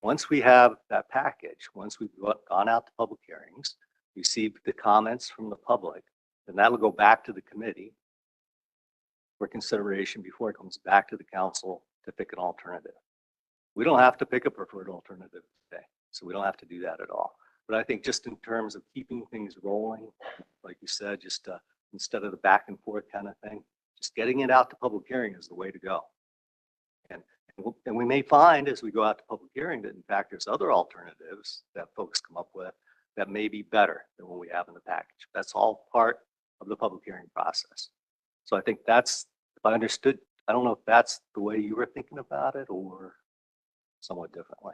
Once we have that package, once we've gone out to public hearings, received the comments from the public, then that'll go back to the committee for consideration before it comes back to the council to pick an alternative. We don't have to pick a preferred alternative today, so we don't have to do that at all. But I think just in terms of keeping things rolling, like you said, just instead of the back and forth kind of thing, just getting it out to public hearing is the way to go. And we may find as we go out to public hearing that in fact there's other alternatives that folks come up with that may be better than what we have in the package. That's all part of the public hearing process. So I think that's, if I understood, I don't know if that's the way you were thinking about it or somewhat differently.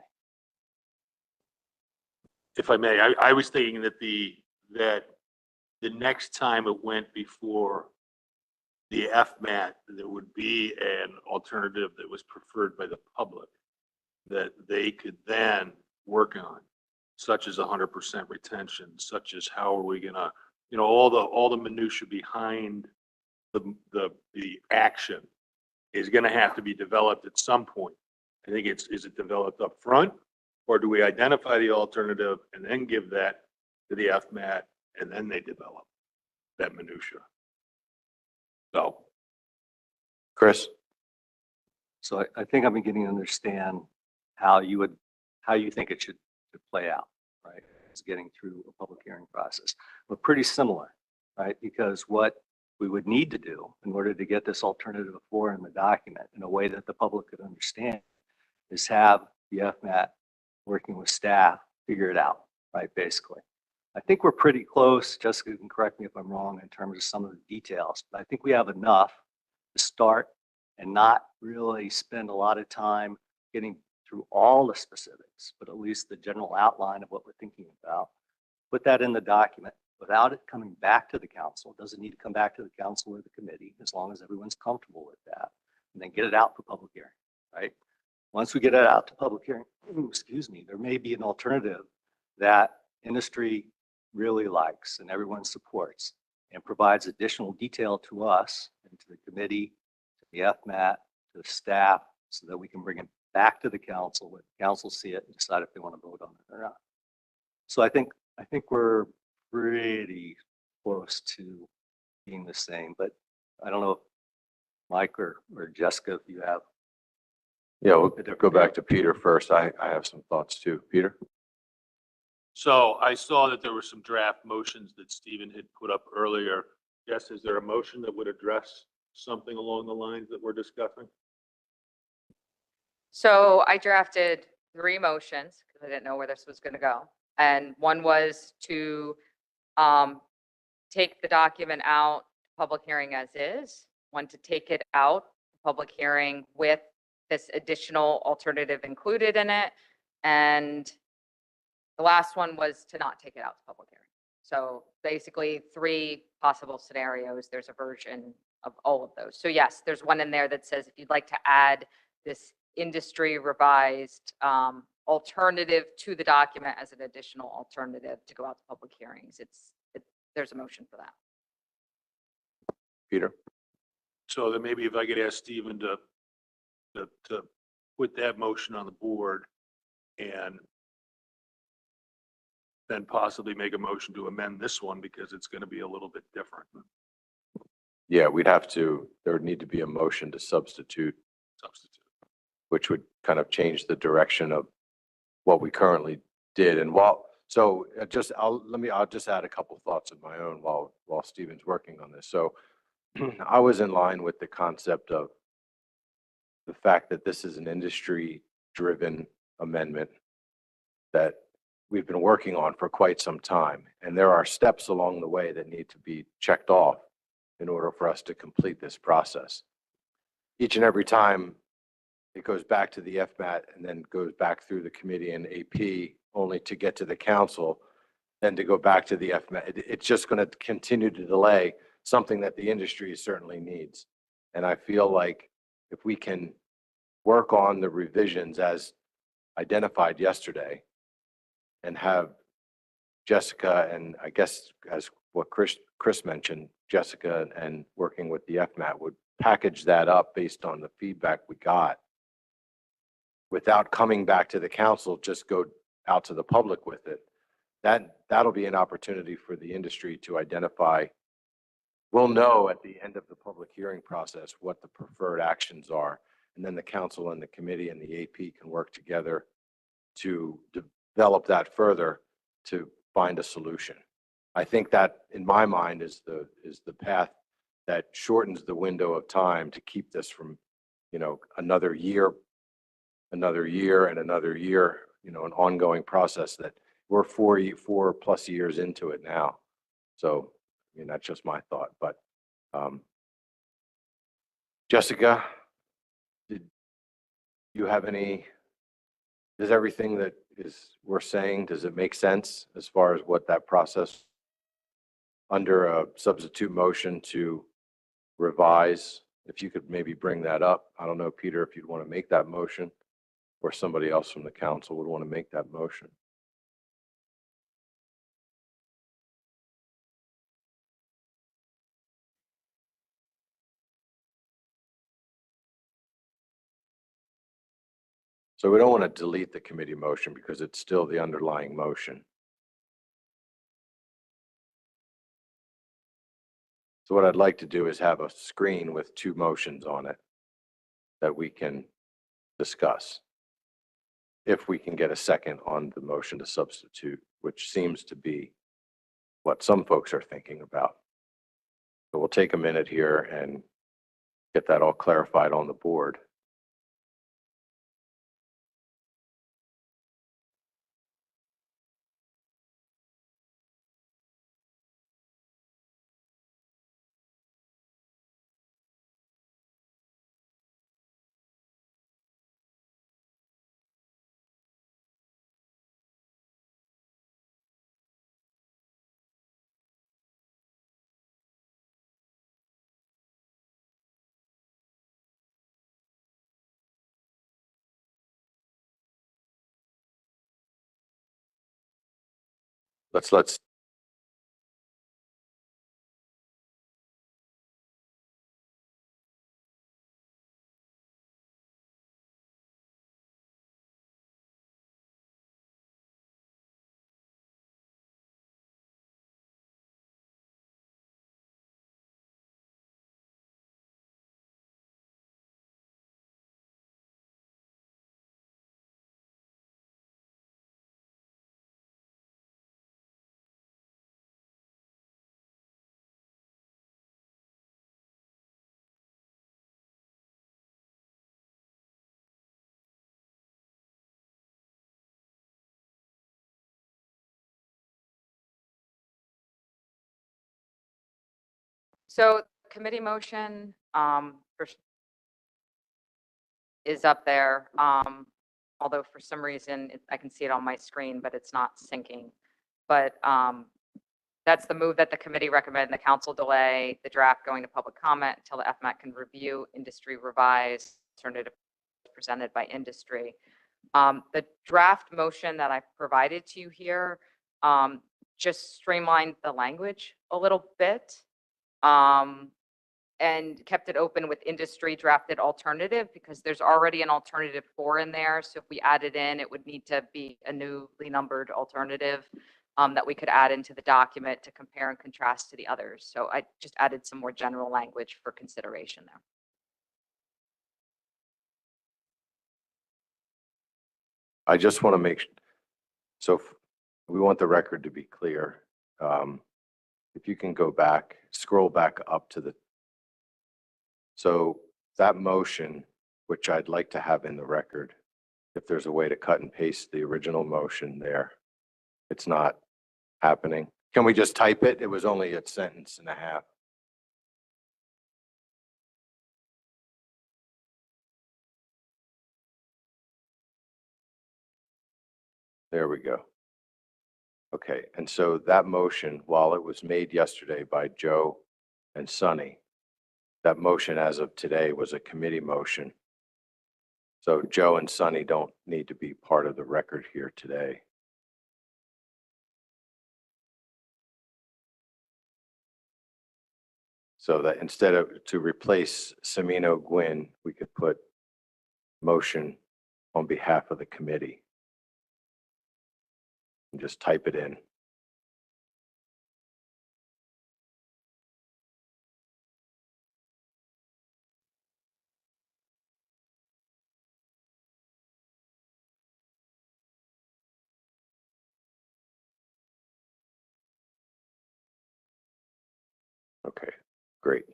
If I may, I was thinking that the next time it went before the FMAT, there would be an alternative that was preferred by the public that they could then work on, such as 100% retention, such as how are we gonna, all the minutia behind the action is gonna have to be developed at some point. I think is it developed up front, or do we identify the alternative and then give that to the FMAT and then they develop that minutia? So, Chris? So I think I'm beginning to understand how you think it should play out, right? It's getting through a public hearing process. We're pretty similar, right? Because what we would need to do in order to get this alternative 4 in the document in a way that the public could understand is have the FMAT working with staff figure it out, right? Basically. I think we're pretty close. Jessica can correct me if I'm wrong in terms of some of the details, but I think we have enough to start and not really spend a lot of time getting through all the specifics, but at least the general outline of what we're thinking about. Put that in the document without it coming back to the council. It doesn't need to come back to the council or the committee as long as everyone's comfortable with that, and then get it out for public hearing, right? Once we get it out to public hearing, excuse me, there may be an alternative that industry really likes and everyone supports and provides additional detail to us and to the committee, to the FMAT, to the staff, so that we can bring it back to the council, let the council see it and decide if they want to vote on it or not. So I think we're pretty close to being the same, but I don't know if Mike or Jessica, if you have. Yeah, we'll go back to Peter first. I have some thoughts too. Peter? so I saw that there were some draft motions that Stephen had put up earlier. Yes, is there a motion that would address something along the lines that we're discussing? So I drafted 3 motions because I didn't know where this was going to go. And one was to take the document out, public hearing as is. One to take it out, public hearing with this additional alternative included in it. And the last one was to not take it out to public hearing. So basically 3 possible scenarios. There's a version of all of those. So yes, there's one in there that says if you'd like to add this industry revised alternative to the document as an additional alternative to go out to public hearings, there's a motion for that. Peter? So then maybe if I could ask Stephen to put that motion on the board and then possibly make a motion to amend this one because it's going to be a little bit different. Yeah, there would need to be a motion to substitute, which would kind of change the direction of what we currently did. And I'll just add a couple thoughts of my own while Stephen's working on this. So I was in line with the concept of the fact that this is an industry-driven amendment that we've been working on for quite some time. And there are steps along the way that need to be checked off in order for us to complete this process. Each and every time it goes back to the FMAT and then goes back through the committee and AP only to get to the council, then to go back to the FMAT. It's just going to continue to delay something that the industry certainly needs. And I feel like if we can work on the revisions as identified yesterday and have Jessica, and I guess as what Chris mentioned, Jessica and working with the FMAT would package that up based on the feedback we got without coming back to the council, just go out to the public with it. That'll be an opportunity for the industry to identify. We'll know at the end of the public hearing process what the preferred actions are. And then the council and the committee and the AP can work together to develop that further to find a solution. I think that, in my mind, is the path that shortens the window of time to keep this from, another year, and another year, an ongoing process that we're 4+ years into it now. So, that's just my thought, but, Jessica, did you have does everything that we're saying, does it make sense as far as what that process under a substitute motion to revise? If you could maybe bring that up. I don't know, Peter, if you'd want to make that motion, or somebody else from the council would want to make that motion. So we don't want to delete the committee motion because it's still the underlying motion. So what I'd like to do is have a screen with 2 motions on it that we can discuss. If we can get a second on the motion to substitute, which seems to be what some folks are thinking about. So we'll take a minute here and get that all clarified on the board. Let's So committee motion is up there. Although for some reason I can see it on my screen, but it's not syncing. But that's the move that the committee recommend the council delay the draft going to public comment until the FMAC can review industry revised alternative presented by industry. The draft motion that I provided to you here just streamlined the language a little bit. And kept it open with industry drafted alternative because there's already an alternative 4 in there. So if we add it in, it would need to be a newly numbered alternative that we could add into the document to compare and contrast to the others. So I just added some more general language for consideration there. I just want to so we want the record to be clear. If you can go back, scroll back up to so that motion, which I'd like to have in the record, if there's a way to cut and paste the original motion there, it's not happening. Can we just type it? It was only a sentence and a half. There we go. Okay, and so that motion, while it was made yesterday by Joe and Sonny, that motion as of today was a committee motion. So Joe and Sonny don't need to be part of the record here today. So that instead of to replace Semino Gwynn, we could put motion on behalf of the committee. And just type it in. Okay, great.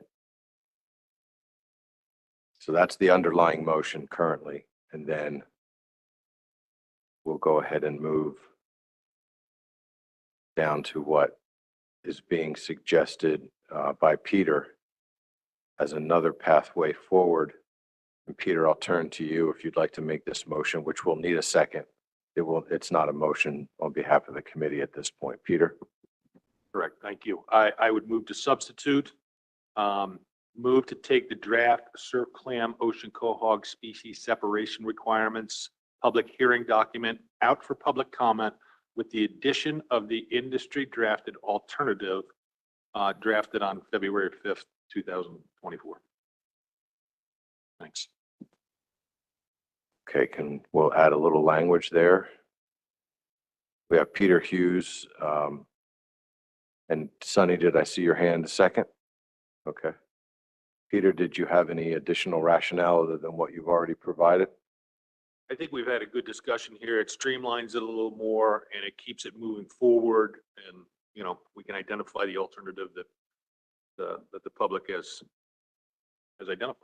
So that's the underlying motion currently, and then we'll go ahead and move down to what is being suggested by Peter as another pathway forward. And Peter, I'll turn to you if you'd like to make this motion, which will need a second. It's not a motion on behalf of the committee at this point. Peter? Correct, thank you. I would move to substitute, move to take the draft Surfclam Ocean Quahog species separation requirements public hearing document out for public comment with the addition of the industry drafted alternative drafted on February 5th, 2024. Thanks. Okay, we'll add a little language there. We have Peter Hughes. And Sonny, did I see your hand a second? Okay. Peter, did you have any additional rationale other than what you've already provided? I think we've had a good discussion here. It streamlines it a little more and it keeps it moving forward. And, you know, we can identify the alternative that the public has identified.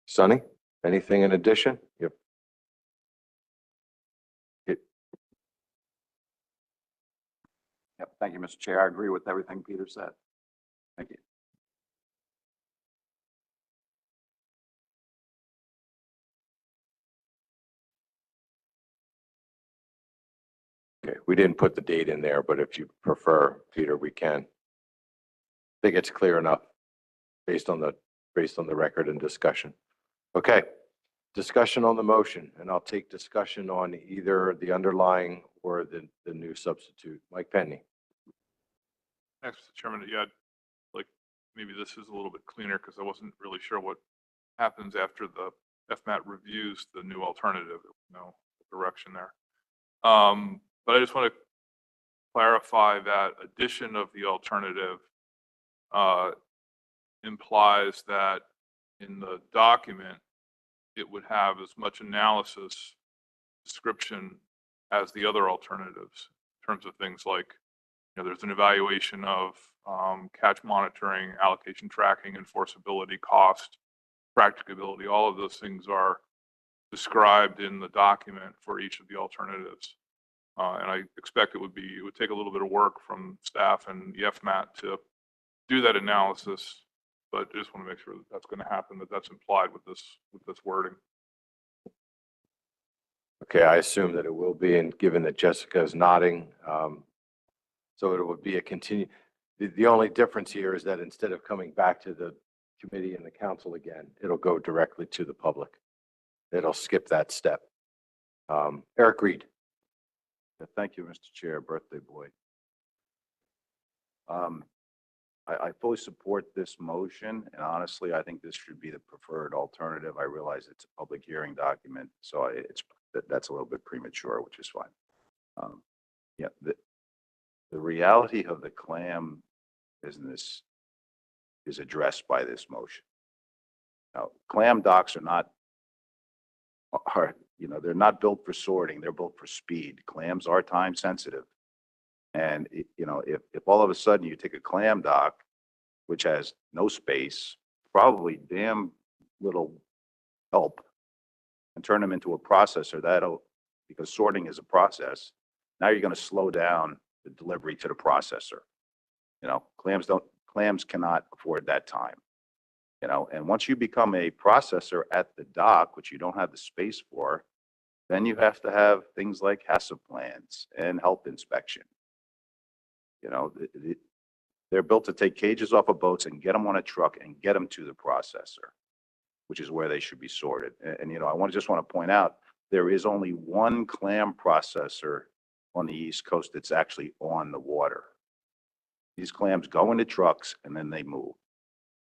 Sonny, anything in addition? Yep. Yep, thank you, Mr. Chair. I agree with everything Peter said. Thank you. Okay, we didn't put the date in there, but if you prefer, Peter, we can. I think it's clear enough based on the record and discussion. Okay, discussion on the motion, and I'll take discussion on either the underlying or the new substitute. Mike Penny. Thanks, Mr. Chairman. Yeah, like maybe this is a little bit cleaner because I wasn't really sure what happens after the FMAT reviews the new alternative. No direction there. But I just want to clarify that addition of the alternative implies that in the document, it would have as much analysis description as the other alternatives in terms of things like, you know, there's an evaluation of catch monitoring, allocation tracking, enforceability, cost, practicability. All of those things are described in the document for each of the alternatives. And I expect it would take a little bit of work from staff and the FMAT to do that analysis, but I just want to make sure that that's going to happen, that's implied with this wording. Okay, I assume that it will be, and given that Jessica is nodding, so it would be a continue. The only difference here is that instead of coming back to the committee and the council again, it'll go directly to the public. It'll skip that step. Eric Reed. Thank you, Mr. Chair, birthday boy. I fully support this motion, and honestly, I think this should be the preferred alternative. I realize it's a public hearing document, so that's a little bit premature, which is fine. Yeah, the reality of the clam business is addressed by this motion. Now, clam docks they're not built for sorting, they're built for speed. Clams are time sensitive. And if all of a sudden you take a clam dock, which has no space, probably damn little help, and turn them into a processor, because sorting is a process, now you're going to slow down the delivery to the processor. Clams cannot afford that time. And once you become a processor at the dock, which you don't have the space for, then you have to have things like HACCP plans and health inspection. They're built to take cages off of boats and get them on a truck and get them to the processor, which is where they should be sorted. And I just want to point out, there is only one clam processor on the East Coast that's actually on the water. These clams go into trucks and then they move.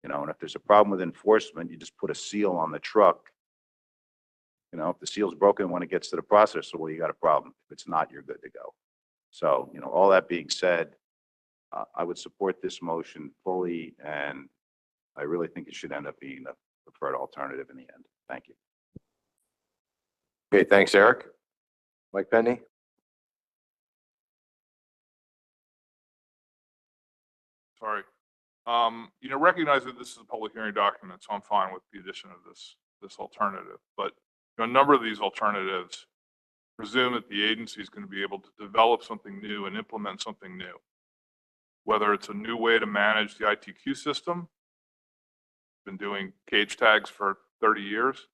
And if there's a problem with enforcement, you just put a seal on the truck You know, if the seal's broken when it gets to the processor, well, you got a problem. If it's not, you're good to go. So, you know, all that being said, I would support this motion fully, and I really think it should end up being the preferred alternative in the end. Thank you. Okay, thanks, Eric. Mike Penny? Sorry. You know, recognize that this is a public hearing document, so I'm fine with the addition of this alternative. But you know, a number of these alternatives presume that the agency is going to be able to develop something new and implement something new. Whether it's a new way to manage the ITQ system, been doing cage tags for 30 years,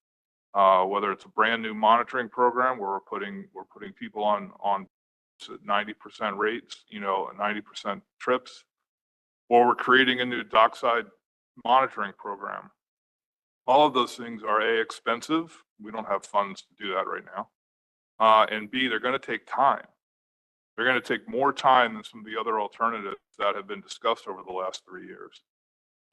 whether it's a brand new monitoring program where we're putting people on 90% rates, you know, 90% trips, or we're creating a new dockside monitoring program. All of those things are A, expensive. We don't have funds to do that right now. And B, they're going to take time. They're going to take more time than some of the other alternatives that have been discussed over the last 3 years.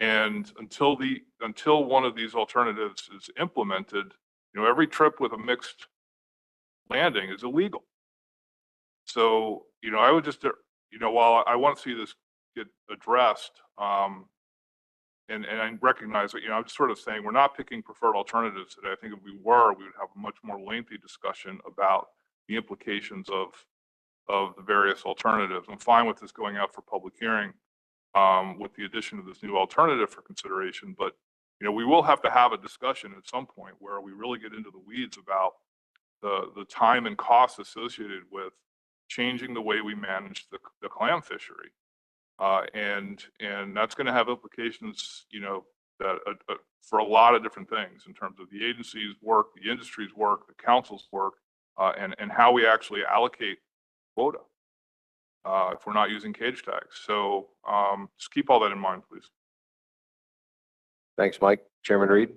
And until one of these alternatives is implemented, you know, every trip with a mixed landing is illegal. So, you know, I would just, you know, while I want to see this get addressed, and I recognize that, you know, I'm just sort of saying we're not picking preferred alternatives today. I think if we were, we would have a much more lengthy discussion about the implications of the various alternatives. I'm fine with this going out for public hearing with the addition of this new alternative for consideration. But, you know, we will have to have a discussion at some point where we really get into the weeds about the time and costs associated with changing the way we manage the clam fishery. And that's going to have implications, you know, that for a lot of different things in terms of the agency's work, the industry's work, the council's work, and how we actually allocate quota if we're not using cage tags. So just keep all that in mind, please. Thanks, Mike. Chairman Reed?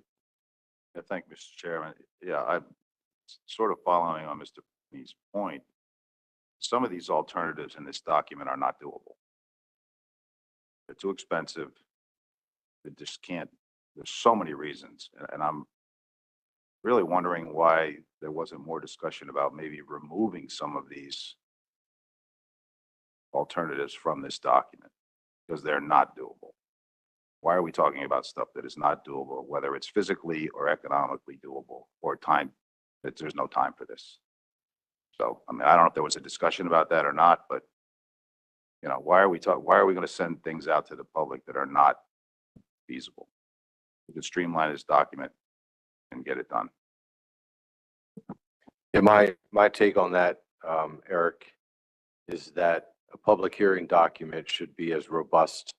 Yeah, thank you, Mr. Chairman. Yeah, I'm sort of following on Mr. Penny's point. Some of these alternatives in this document are not doable. They're too expensive. They just can't. There's so many reasons, and I'm really wondering why there wasn't more discussion about maybe removing some of these alternatives from this document, because they're not doable. Why are we talking about stuff that is not doable, whether it's physically or economically doable, or time, that there's no time for this? So, I mean, I don't know if there was a discussion about that or not, but, you know, why are we going to send things out to the public that are not feasible? We could streamline this document and get it done. Yeah, my take on that, Eric, is that a public hearing document should be as robust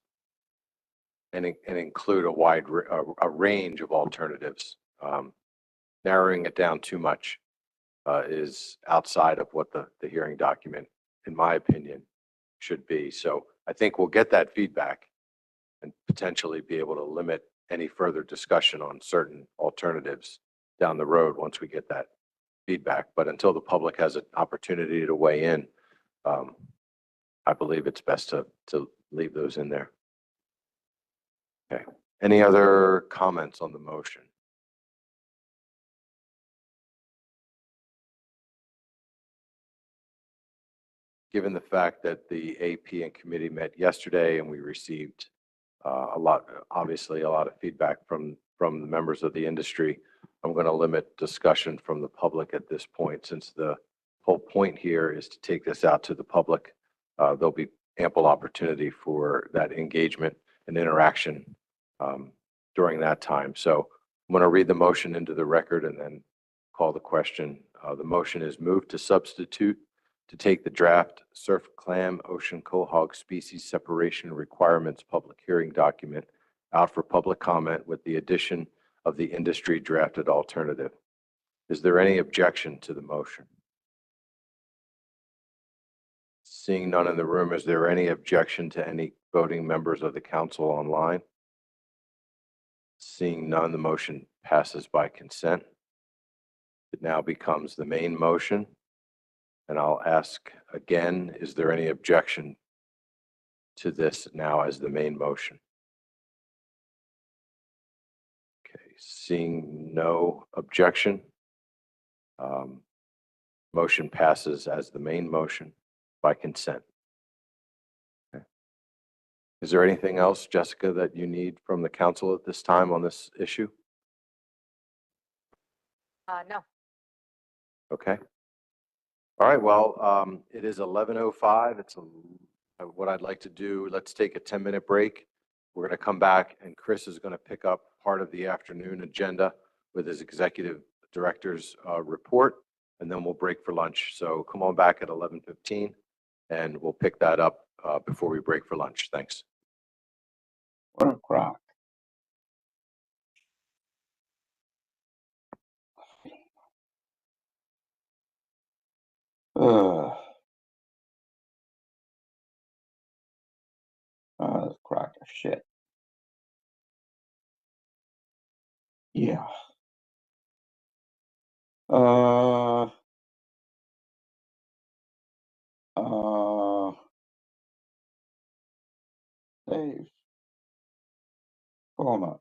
and include a range of alternatives. Narrowing it down too much is outside of what the hearing document, in my opinion, should be. So I think we'll get that feedback and potentially be able to limit any further discussion on certain alternatives down the road once we get that feedback. But until the public has an opportunity to weigh in, I believe it's best to leave those in there. Okay. Any other comments on the motion? Given the fact that the AP and committee met yesterday and we received obviously a lot of feedback from the members of the industry, I'm going to limit discussion from the public at this point, since the whole point here is to take this out to the public. There'll be ample opportunity for that engagement and interaction during that time. So I'm going to read the motion into the record and then call the question. The motion is moved to substitute to take the draft Surfclam Ocean Quahog species separation requirements public hearing document out for public comment with the addition of the industry drafted alternative. Is there any objection to the motion? Seeing none in the room, is there any objection to any voting members of the council online? Seeing none, the motion passes by consent. It now becomes the main motion. And I'll ask again, is there any objection to this now as the main motion? Okay, seeing no objection, Motion passes as the main motion by consent. Okay. Is there anything else, Jessica, that you need from the council at this time on this issue? No. Okay. All right, well, it is 11:05. What I'd like to do, let's take a 10-minute break. We're going to come back and Chris is going to pick up part of the afternoon agenda with his executive director's report, and then we'll break for lunch. So come on back at 11:15 and we'll pick that up before we break for lunch. Thanks. What a crock. Oh, this crock of shit. Yeah. Dave. Call him up.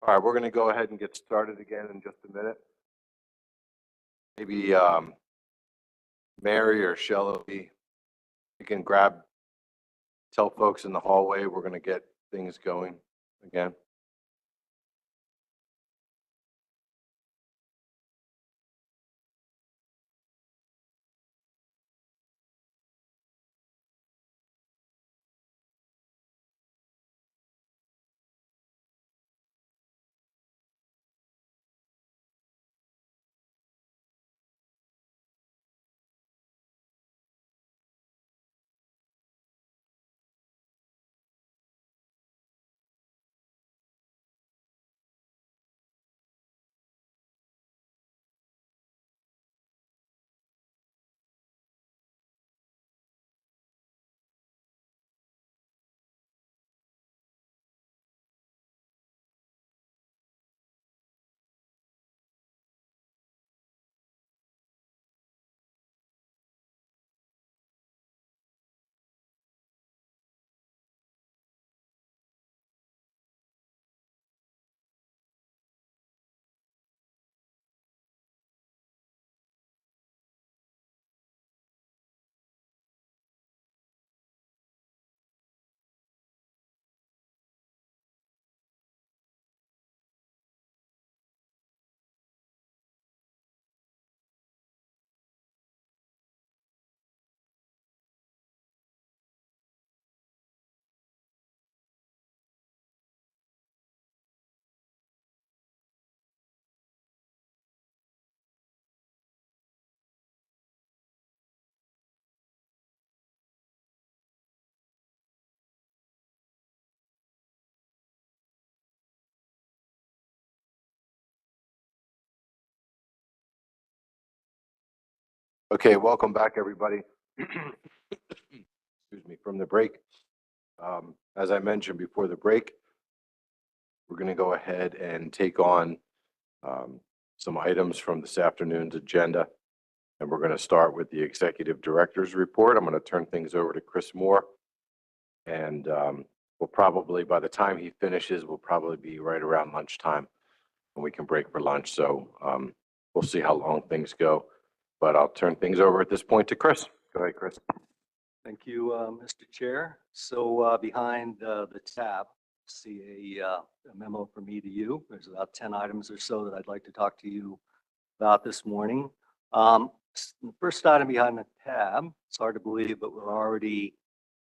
All right, we're going to go ahead and get started again in just a minute. Maybe Mary or Shelley, you can tell folks in the hallway we're going to get things going again. Okay, welcome back, everybody. Excuse me, from the break. As I mentioned before the break, we're going to go ahead and take on some items from this afternoon's agenda. And we're going to start with the executive director's report. I'm going to turn things over to Chris Moore. And we'll probably, by the time he finishes, we'll probably be right around lunchtime and we can break for lunch. So we'll see how long things go. But I'll turn things over at this point to Chris. Go ahead, Chris. Thank you, Mr. Chair. So behind the tab, see a memo from me to you. There's about 10 items or so that I'd like to talk to you about this morning. The first item behind the tab, it's hard to believe, but we're already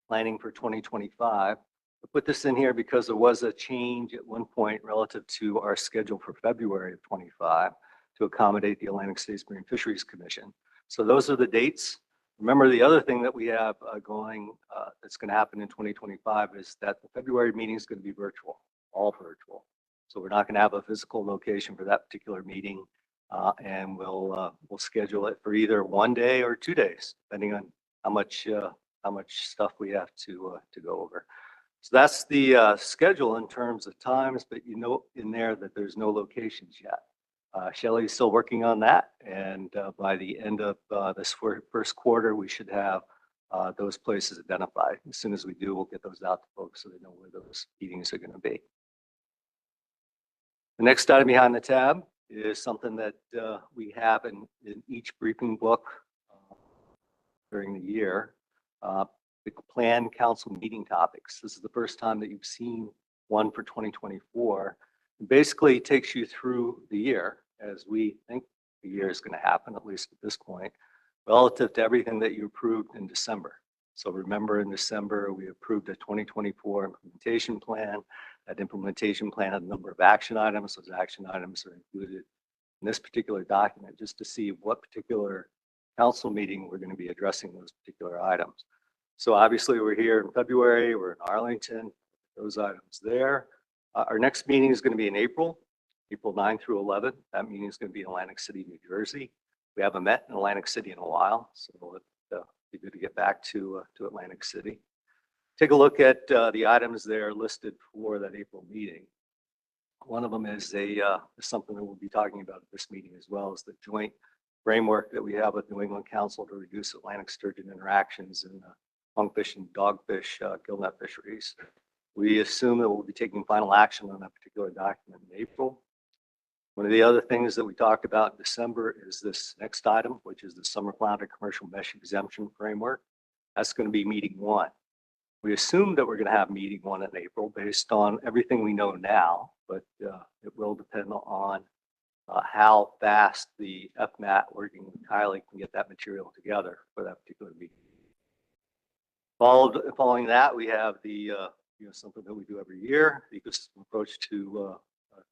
planning for 2025. I put this in here because there was a change at one point relative to our schedule for February of 25 to accommodate the Atlantic States Marine Fisheries Commission. So those are the dates. Remember, the other thing that we have going that's going to happen in 2025 is that the February meeting is going to be virtual, all virtual. So we're not going to have a physical location for that particular meeting, and we'll schedule it for either one day or 2 days, depending on how much stuff we have to go over. So that's the schedule in terms of times, but you know in there that there's no locations yet. Shelley's still working on that, and by the end of this first quarter, we should have those places identified. As soon as we do, we'll get those out to folks so they know where those meetings are going to be. The next item behind the tab is something that we have in each briefing book during the year. The planned council meeting topics. This is the first time that you've seen one for 2024. It basically takes you through the year as we think the year is going to happen, at least at this point, relative to everything that you approved in December. So remember, in December, we approved a 2024 implementation plan. That implementation plan had a number of action items. Those action items are included in this particular document just to see what particular council meeting we're going to be addressing those particular items. So obviously, we're here in February, we're in Arlington, those items there. Our next meeting is going to be in April 9 through 11. That meeting is going to be in Atlantic City, New Jersey. We haven't met in Atlantic City in a while, so it'll be good to get back to Atlantic City. Take a look at the items there listed for that April meeting. One of them is something that we'll be talking about at this meeting as well, is the joint framework that we have with New England Council to reduce Atlantic sturgeon interactions in monkfish and dogfish gillnet fisheries. We assume that we'll be taking final action on that particular document in April. One of the other things that we talked about in December is this next item, which is the summer flounder commercial mesh exemption framework. That's going to be meeting 1. We assume that we're going to have meeting 1 in April based on everything we know now, but it will depend on how fast the FMAT working with Kylie can get that material together for that particular meeting. Following that, we have the something that we do every year, the ecosystem approach to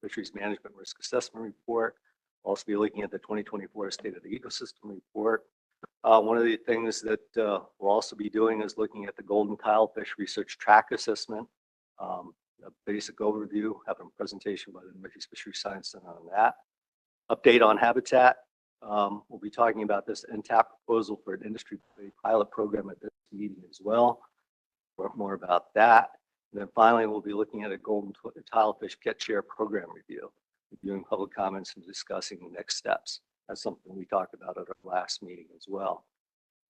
fisheries management risk assessment report. We'll also be looking at the 2024 state of the ecosystem report. One of the things that we'll also be doing is looking at the golden tilefish research track assessment. A basic overview, having a presentation by the Northeast Fisheries Science Center on that. Update on habitat. We'll be talking about this NTAP proposal for an industry pilot program at this meeting as well. More about that. And then finally, we'll be looking at a golden tilefish catch share program review, reviewing public comments and discussing the next steps. That's something we talked about at our last meeting as well.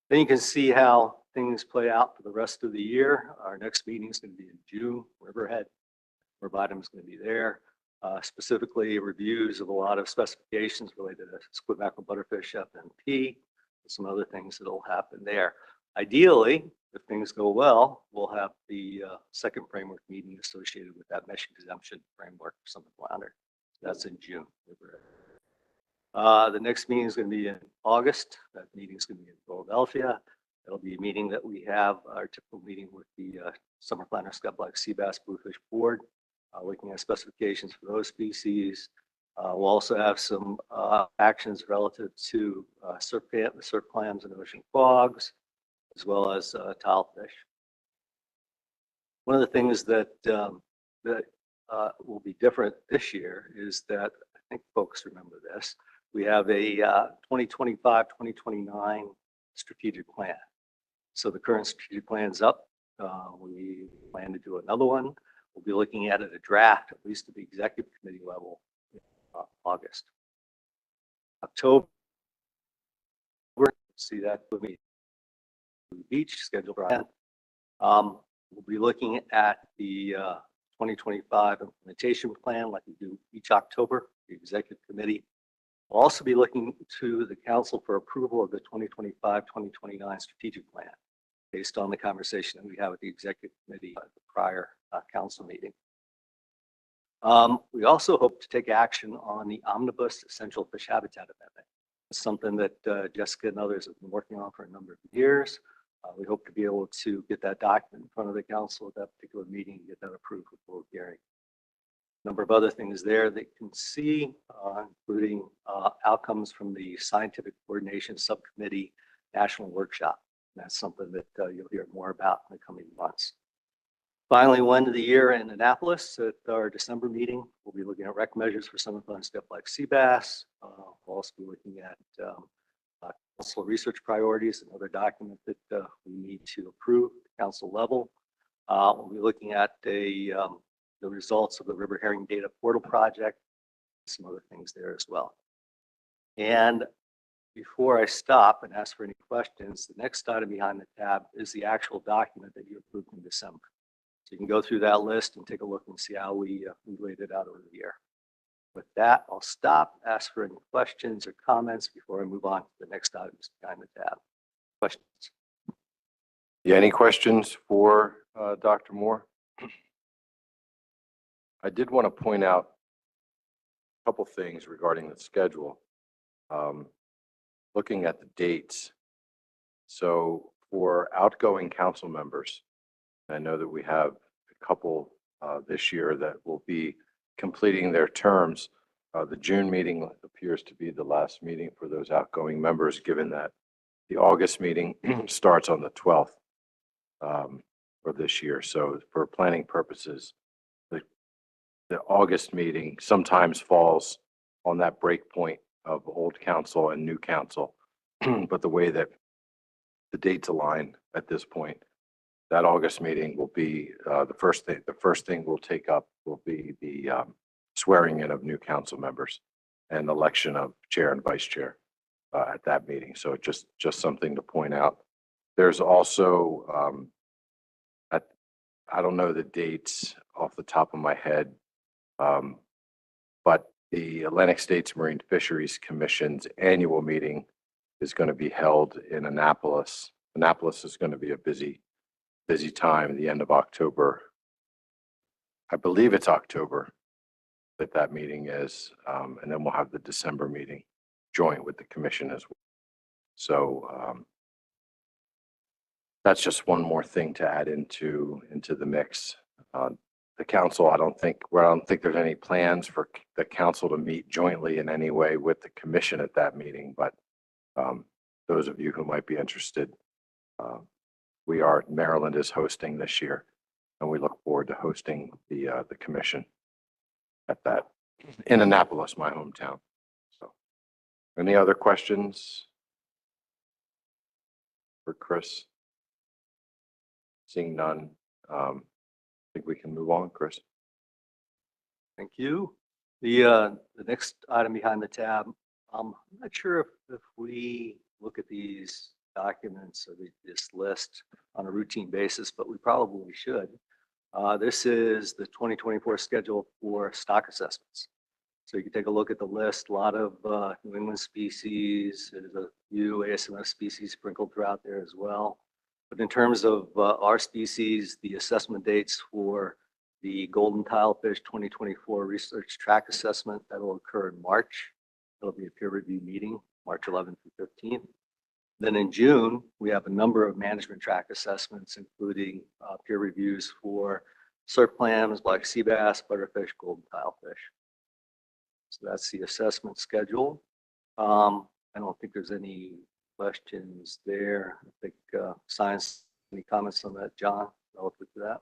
Then you can see how things play out for the rest of the year. Our next meeting is going to be in June. Riverhead, Verbatim is going to be there. Specifically reviews of a lot of specifications related to squid, mackerel, butterfish, FNP, and some other things that will happen there. Ideally, if things go well, we'll have the second framework meeting associated with that mesh exemption framework for summer flounder. That's in June. The next meeting is going to be in August. That meeting is going to be in Philadelphia. It'll be a meeting that we have our typical meeting with the summer flounder, scud black sea bass, bluefish board, looking at specifications for those species. We'll also have some actions relative to surf clams and ocean quahogs, as well as tilefish. One of the things that will be different this year is that, I think folks remember this, we have a 2025-2029 strategic plan. So the current strategic plan's up. We plan to do another one. We'll be looking at it, a draft, at least at the executive committee level, in August. October, see that with me. Beach schedule for we'll be looking at the 2025 implementation plan like we do each October, the executive committee. We'll also be looking to the council for approval of the 2025-2029 strategic plan based on the conversation that we had with the executive committee at the prior council meeting. We also hope to take action on the omnibus essential fish habitat amendment. It's something that Jessica and others have been working on for a number of years. We hope to be able to get that document in front of the council at that particular meeting and get that approved before hearing. A number of other things there that you can see, including outcomes from the Scientific Coordination Subcommittee National Workshop. And that's something that you'll hear more about in the coming months. Finally, we'll end of the year in Annapolis at our December meeting. We'll be looking at rec measures for some of the stuff like sea bass. We'll also be looking at council research priorities, another document that we need to approve at the council level. We'll be looking at the results of the River Herring Data Portal project, some other things there as well. And before I stop and ask for any questions, the next item behind the tab is the actual document that you approved in December. So you can go through that list and take a look and see how we laid it out over the year. With that, I'll stop, ask for any questions or comments before I move on to the next items behind the tab. Questions? Yeah, any questions for Dr. Moore? I did want to point out a couple things regarding the schedule. Looking at the dates. So for outgoing council members, I know that we have a couple this year that will be completing their terms. The June meeting appears to be the last meeting for those outgoing members, given that the August meeting starts on the 12th for this year. So for planning purposes, the August meeting sometimes falls on that break point of old council and new council. But the way that the dates align at this point, that August meeting will be the first thing we'll take up will be the swearing in of new council members and election of chair and vice chair at that meeting. So just something to point out. There's also I don't know the dates off the top of my head. But the Atlantic States Marine Fisheries Commission's annual meeting is going to be held in Annapolis. Annapolis is going to be a busy time, the end of October. I believe it's October that meeting is, and then we'll have the December meeting joint with the commission as well. So that's just one more thing to add into the mix. The council, I don't think there's any plans for the council to meet jointly in any way with the commission at that meeting, but those of you who might be interested, Maryland is hosting this year, and we look forward to hosting the commission at that in Annapolis, my hometown. So, any other questions for Chris? Seeing none, I think we can move on, Chris. Thank you. The next item behind the tab, I'm not sure if we look at these documents or this list on a routine basis, but we probably should. This is the 2024 schedule for stock assessments. So you can take a look at the list, a lot of New England species, there's a few ASMS species sprinkled throughout there as well. But in terms of our species, the assessment dates for the golden tilefish 2024 research track assessment, that'll occur in March. It'll be a peer review meeting, March 11th through 15th. Then in June, we have a number of management track assessments, including peer reviews for surf clams, black sea bass, butterfish, golden tilefish. So that's the assessment schedule. I don't think there's any questions there. I think science, any comments on that, John, relative to that?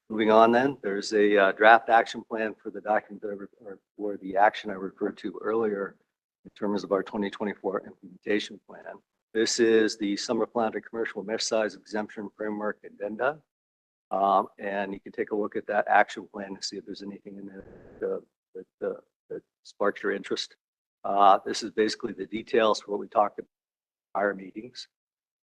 Moving on then, there's a draft action plan for the document or for the action I referred to earlier in terms of our 2024 implementation plan. This is the summer flounder commercial mesh size exemption framework addenda. And you can take a look at that action plan to see if there's anything in there that sparks your interest. This is basically the details for what we talked about in prior meetings.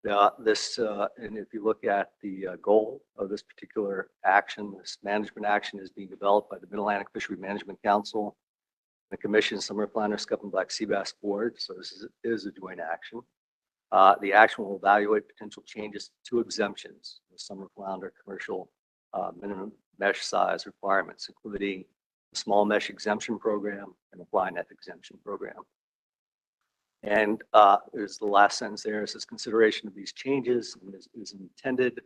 And if you look at the goal of this particular action, this management action is being developed by the Mid-Atlantic Fishery Management Council, the Commission, Summer Flounder, Scup, and Black Sea Bass Board. So this is a joint action. The action will evaluate potential changes to exemptions, the summer flounder commercial minimum mesh size requirements, including a small mesh exemption program and a fly net exemption program. And there's the last sentence there. It says consideration of these changes is intended to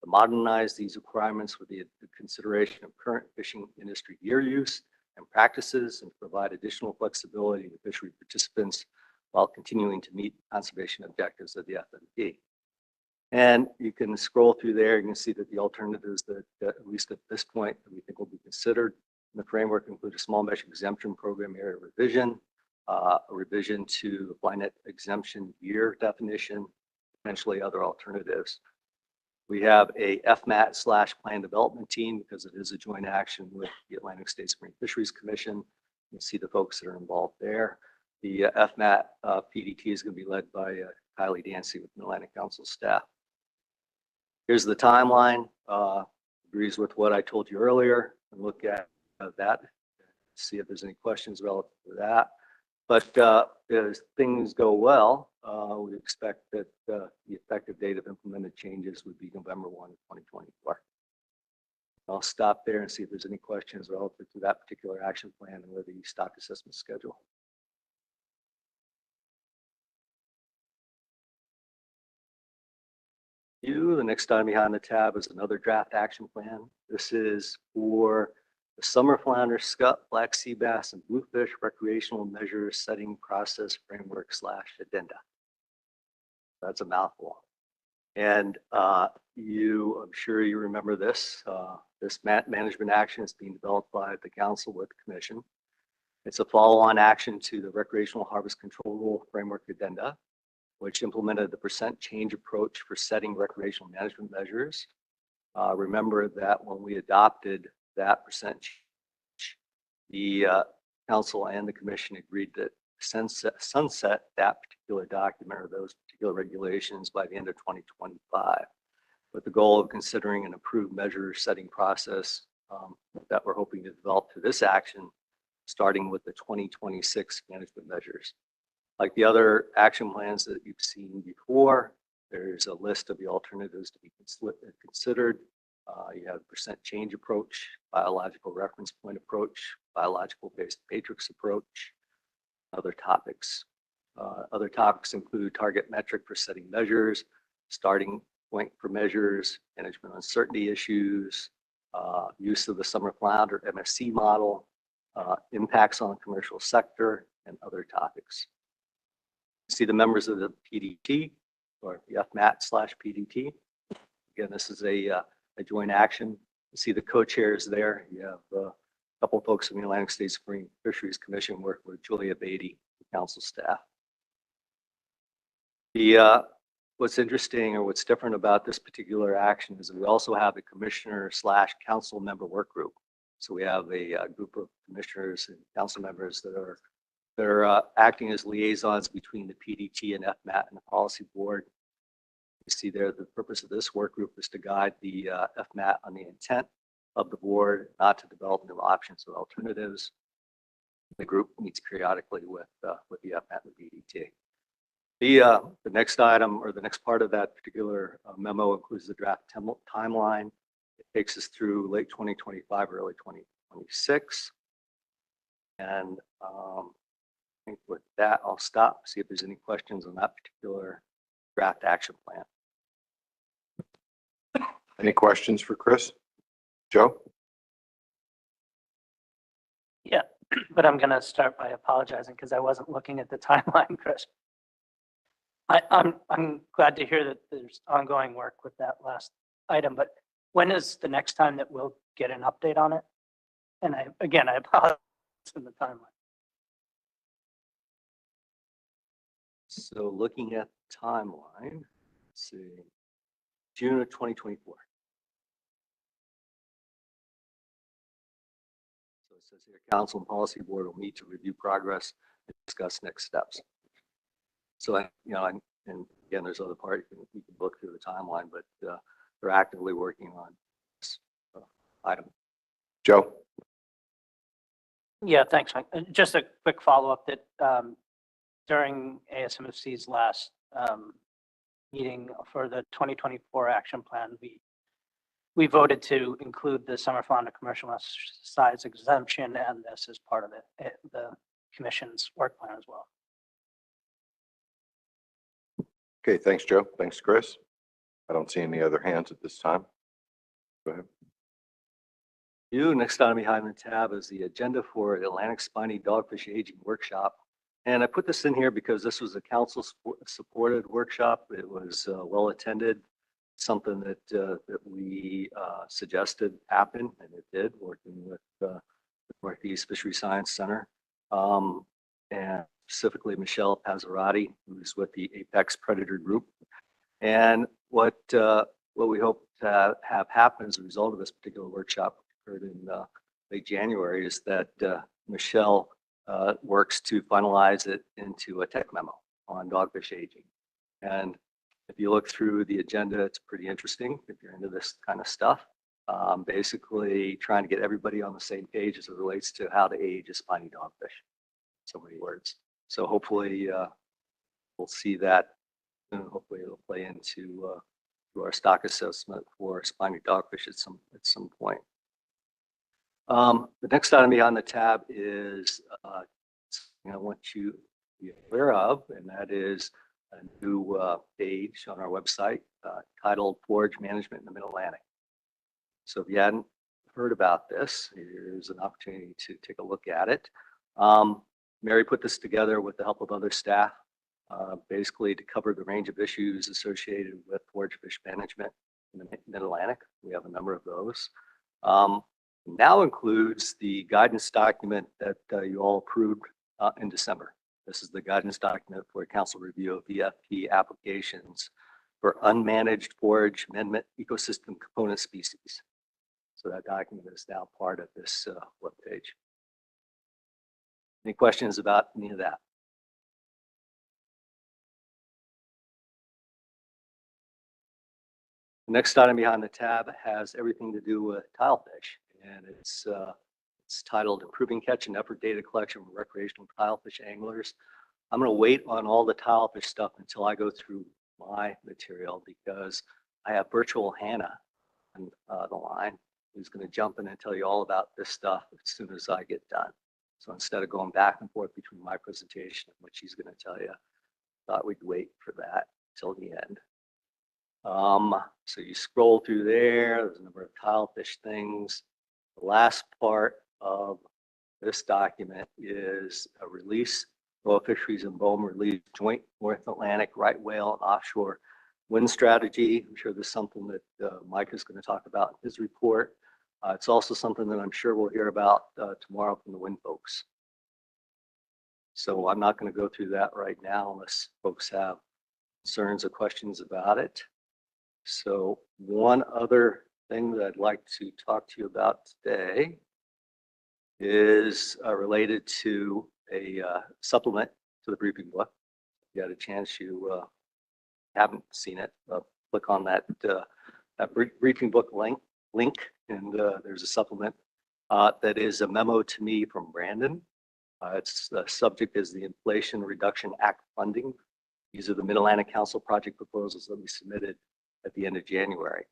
modernize these requirements with the consideration of current fishing industry gear use and practices, and provide additional flexibility to fishery participants while continuing to meet conservation objectives of the FMP. And you can scroll through there, you can see that the alternatives that at least at this point that we think will be considered in the framework include a small mesh exemption program area revision, a revision to the fly net exemption year definition, potentially other alternatives. We have a FMAT/plan development team because it is a joint action with the Atlantic States Marine Fisheries Commission. You can see the folks that are involved there. The FMAT PDT is going to be led by Kylie Dancy with the Atlantic Council staff. Here's the timeline. Agrees with what I told you earlier. And look at that, see if there's any questions relative to that. But as things go well, we expect that the effective date of implemented changes would be November 1, 2024. I'll stop there and see if there's any questions relative to that particular action plan or the stock assessment schedule. The next item behind the tab is another draft action plan. This is for the summer flounder, scup, black sea bass, and bluefish recreational measure setting process framework / addenda. That's a mouthful. And I'm sure you remember this. This management action is being developed by the council with the commission. It's a follow-on action to the recreational harvest control rule framework addenda, which implemented the percent change approach for setting recreational management measures. Remember that when we adopted that percent change, the council and the commission agreed that sunset that particular document or those particular regulations by the end of 2025. with the goal of considering an approved measure setting process that we're hoping to develop through this action, starting with the 2026 management measures. Like the other action plans that you've seen before, there's a list of the alternatives to be considered. You have percent change approach, biological reference point approach, biological based matrix approach, other topics. Other topics include target metric for setting measures, starting point for measures, management uncertainty issues, use of the summer flounder MFC model, impacts on the commercial sector, and other topics. See the members of the PDT or the FMAT/PDT. Again, this is a joint action. You see the co-chairs there. You have a couple of folks from the Atlantic States Marine Fisheries Commission working with Julia Beatty, the council staff. What's interesting or what's different about this particular action is that we also have a commissioner/council member work group. So we have a group of commissioners and council members that are acting as liaisons between the PDT and FMAT and the policy board. You see there, the purpose of this work group is to guide the FMAT on the intent of the board, not to develop new options or alternatives. The group meets periodically with the FMAT and the PDT. The next item or the next part of that particular memo includes the draft timeline. It takes us through late 2025, early 2026. And I think with that, I'll stop, see if there's any questions on that particular draft action plan. Any questions for Chris? Joe? Yeah, but I'm going to start by apologizing because I wasn't looking at the timeline, Chris. I'm glad to hear that there's ongoing work with that last item, but when is the next time that we'll get an update on it? And I apologize for the timeline. So looking at the timeline, let's see, June of 2024. So it says here, council and policy board will meet to review progress and discuss next steps. So, and again, there's other parts we can look through the timeline, but they're actively working on this item. Joe? Yeah, thanks, Mike. Just a quick follow-up that during ASMFC's last meeting for the 2024 action plan, we voted to include the summer flounder commercial size exemption and this as part of the commission's work plan as well. Okay, thanks, Joe. Thanks, Chris. I don't see any other hands at this time. Go ahead. Next item behind the tab is the agenda for the Atlantic Spiny Dogfish Aging Workshop. And I put this in here because this was a council supported workshop. It was well attended, something that we suggested happen, and it did, working with the Northeast Fishery Science Center. And specifically Michelle Pazzarotti, who's with the Apex Predator Group. And what we hope to have happen as a result of this particular workshop, which occurred in late January, is that Michelle works to finalize it into a tech memo on dogfish aging. And if you look through the agenda, it's pretty interesting if you're into this kind of stuff. Basically trying to get everybody on the same page as it relates to how to age a spiny dogfish. So many words. So hopefully we'll see that, and hopefully it'll play into our stock assessment for spiny dogfish at some point. The next item behind the tab is I want you to be aware of, and that is a new page on our website titled Forage Management in the Mid-Atlantic. So if you hadn't heard about this, here's an opportunity to take a look at it. Mary put this together with the help of other staff, basically to cover the range of issues associated with forage fish management in the Mid-Atlantic. We have a number of those. Now includes the guidance document that you all approved in December. This is the guidance document for council review of VFP applications for unmanaged forage amendment ecosystem component species. So that document is now part of this webpage. Any questions about any of that? Next item behind the tab has everything to do with tilefish, and it's titled Improving Catch and Effort Data Collection for Recreational Tilefish Anglers. I'm going to wait on all the tilefish stuff until I go through my material because I have virtual Hannah on the line who's going to jump in and tell you all about this stuff as soon as I get done. So instead of going back and forth between my presentation and what she's going to tell you, I thought we'd wait for that till the end. So you scroll through there, there's a number of tilefish things. The last part of this document is a release, Oil Fisheries and BOEM release joint North Atlantic right whale and offshore wind strategy. I'm sure this is something that Mike is going to talk about in his report. It's also something that I'm sure we'll hear about tomorrow from the wind folks. So I'm not going to go through that right now unless folks have concerns or questions about it. So one other thing that I'd like to talk to you about today is related to a supplement to the briefing book. If you had a chance, you haven't seen it, click on that briefing book link, and there's a supplement that is a memo to me from Brandon. Its subject is the Inflation Reduction Act funding. These are the Mid-Atlantic Council project proposals that we submitted at the end of January.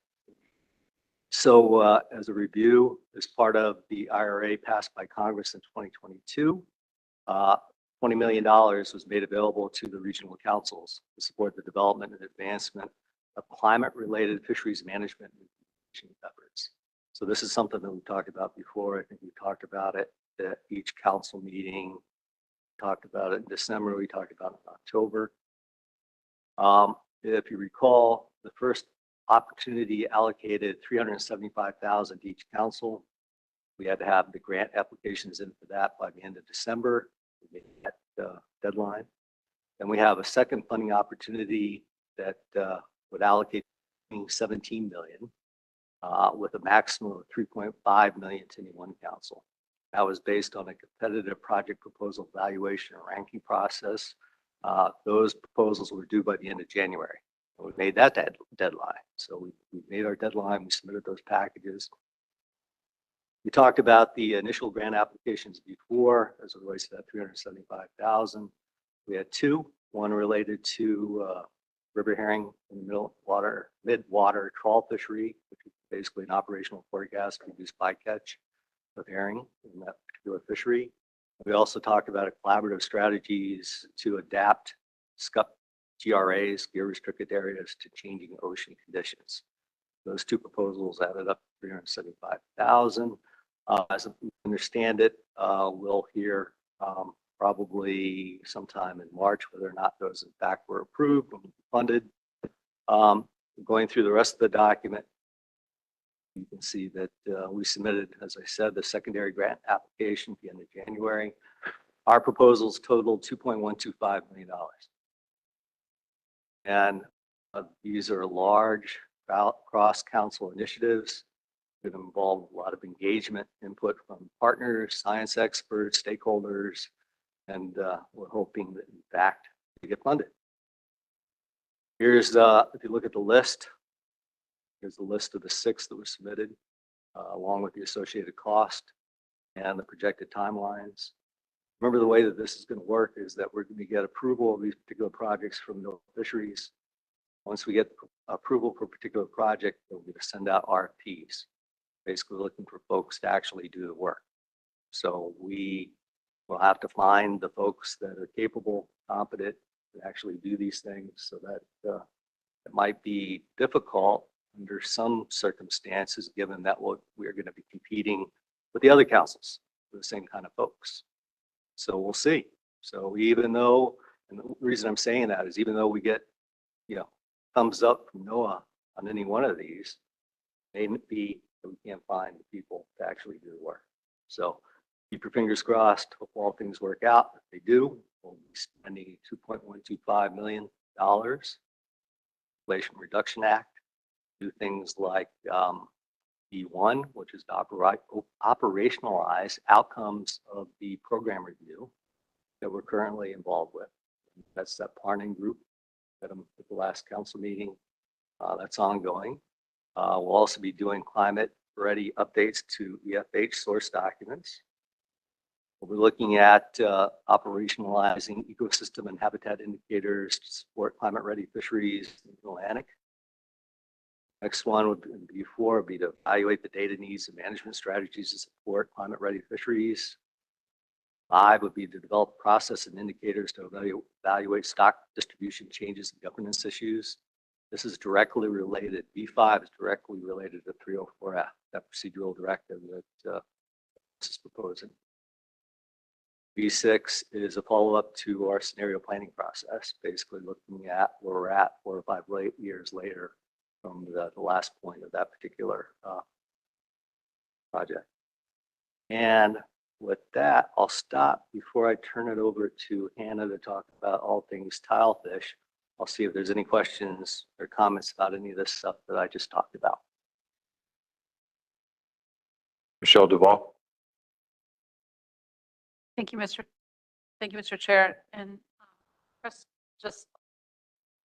So as a review, as part of the IRA passed by Congress in 2022, $20 million was made available to the regional councils to support the development and advancement of climate-related fisheries management and fishing efforts. So this is something that we talked about before. I think we talked about it at each council meeting. We talked about it in December. We talked about it in October. If you recall, the first opportunity allocated $375,000 to each council. We had to have the grant applications in for that by the end of December. We made that deadline. Then we have a second funding opportunity that would allocate $17 million with a maximum of $3.5 million to any one council. That was based on a competitive project proposal evaluation and ranking process. Those proposals were due by the end of January. We made that deadline. So we made our deadline, we submitted those packages. We talked about the initial grant applications before as it relates to that $375,000. We had two, one related to river herring in the mid-water trawl fishery, which is basically an operational forecast to reduce bycatch of herring in that particular fishery. We also talked about a collaborative strategies to adapt SCUP GRAs, gear restricted areas, to changing ocean conditions. Those two proposals added up to $375,000. As we understand it, we'll hear probably sometime in March whether or not those in fact were approved and funded. Going through the rest of the document, you can see that we submitted, as I said, the secondary grant application at the end of January. Our proposals totaled $2.125 million. And these are large cross-council initiatives that involve a lot of engagement, input from partners, science experts, stakeholders, and we're hoping that in fact they get funded. Here's if you look at the list, here's the list of the 6 that were submitted, along with the associated cost and the projected timelines. Remember, the way that this is going to work is that we're going to get approval of these particular projects from the fisheries. Once we get approval for a particular project, we're going to send out RFPs, basically looking for folks to actually do the work. So we will have to find the folks that are capable, competent to actually do these things. So that it might be difficult under some circumstances, given that we're going to be competing with the other councils for the same kind of folks. So we'll see. So even though, and the reason I'm saying that is even though we get, thumbs up from NOAA on any one of these, may be that we can't find the people to actually do the work. So keep your fingers crossed. Hope all things work out. If they do, we'll be spending $2.125 million. Inflation Reduction Act. Do things like B1, which is to operationalize outcomes of the program review that we're currently involved with. That's that planning group that I'm at the last council meeting. That's ongoing. We'll also be doing climate-ready updates to EFH source documents. We'll be looking at operationalizing ecosystem and habitat indicators to support climate-ready fisheries in the Atlantic. Next one would be to evaluate the data needs and management strategies to support climate-ready fisheries. 5 would be to develop process and indicators to evaluate stock distribution changes and governance issues. This is directly related. B5 is directly related to 304F, that procedural directive that this is proposing. B6 is a follow-up to our scenario planning process, basically looking at where we're at 4 or 5 years later from the last point of that particular project. And with that, I'll stop before I turn it over to Hannah to talk about all things tilefish. I'll see if there's any questions or comments about any of this stuff that I just talked about. Michelle Duval. Thank you, Mr. Chair. And Chris, just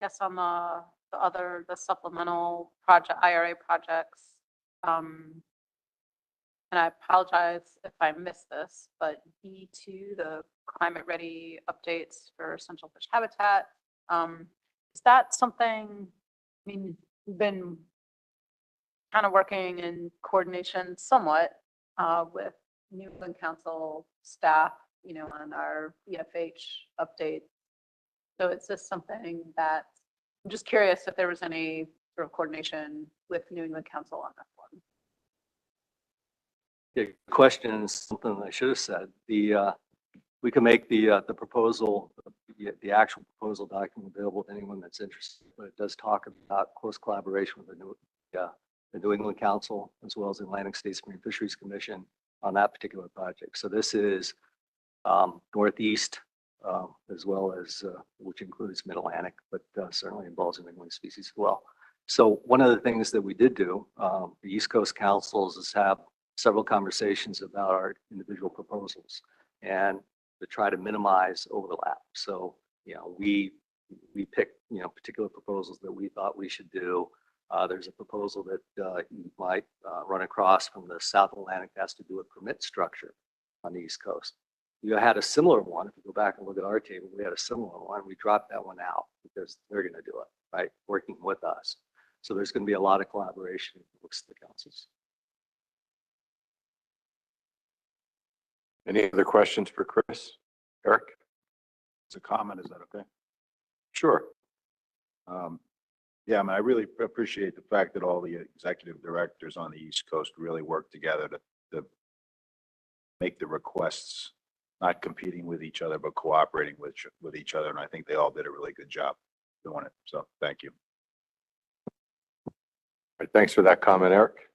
guess on the supplemental project, IRA projects. And I apologize if I missed this, but B2, the climate ready updates for essential fish habitat. Is that something, I mean, we've been kind of working in coordination somewhat with New England Council staff, you know, on our EFH update. So it's just something that, I'm just curious if there was any sort of coordination with New England Council on that one. The question is something I should have said. We can make the proposal, the actual proposal document available to anyone that's interested, but it does talk about close collaboration with the New England Council as well as the Atlantic States Marine Fisheries Commission on that particular project. So this is Northeast as well as, which includes Mid-Atlantic, but certainly involves New England species as well. So one of the things that we did do, the East Coast councils is have several conversations about our individual proposals and to try to minimize overlap. So, you know, we picked, you know, particular proposals that we thought we should do. There's a proposal that you might run across from the South Atlantic that has to do with permit structure on the East Coast. You had a similar one. If you go back and look at our table, we had a similar one. We dropped that one out because they're going to do it, right? Working with us. So there's going to be a lot of collaboration with the councils. Any other questions for Chris? Eric? It's a comment, is that okay? Sure. Yeah, I mean, I really appreciate the fact that all the executive directors on the East Coast really work together to make the requests, not competing with each other, but cooperating with each other. And I think they all did a really good job doing it. So thank you. All right, thanks for that comment, Eric.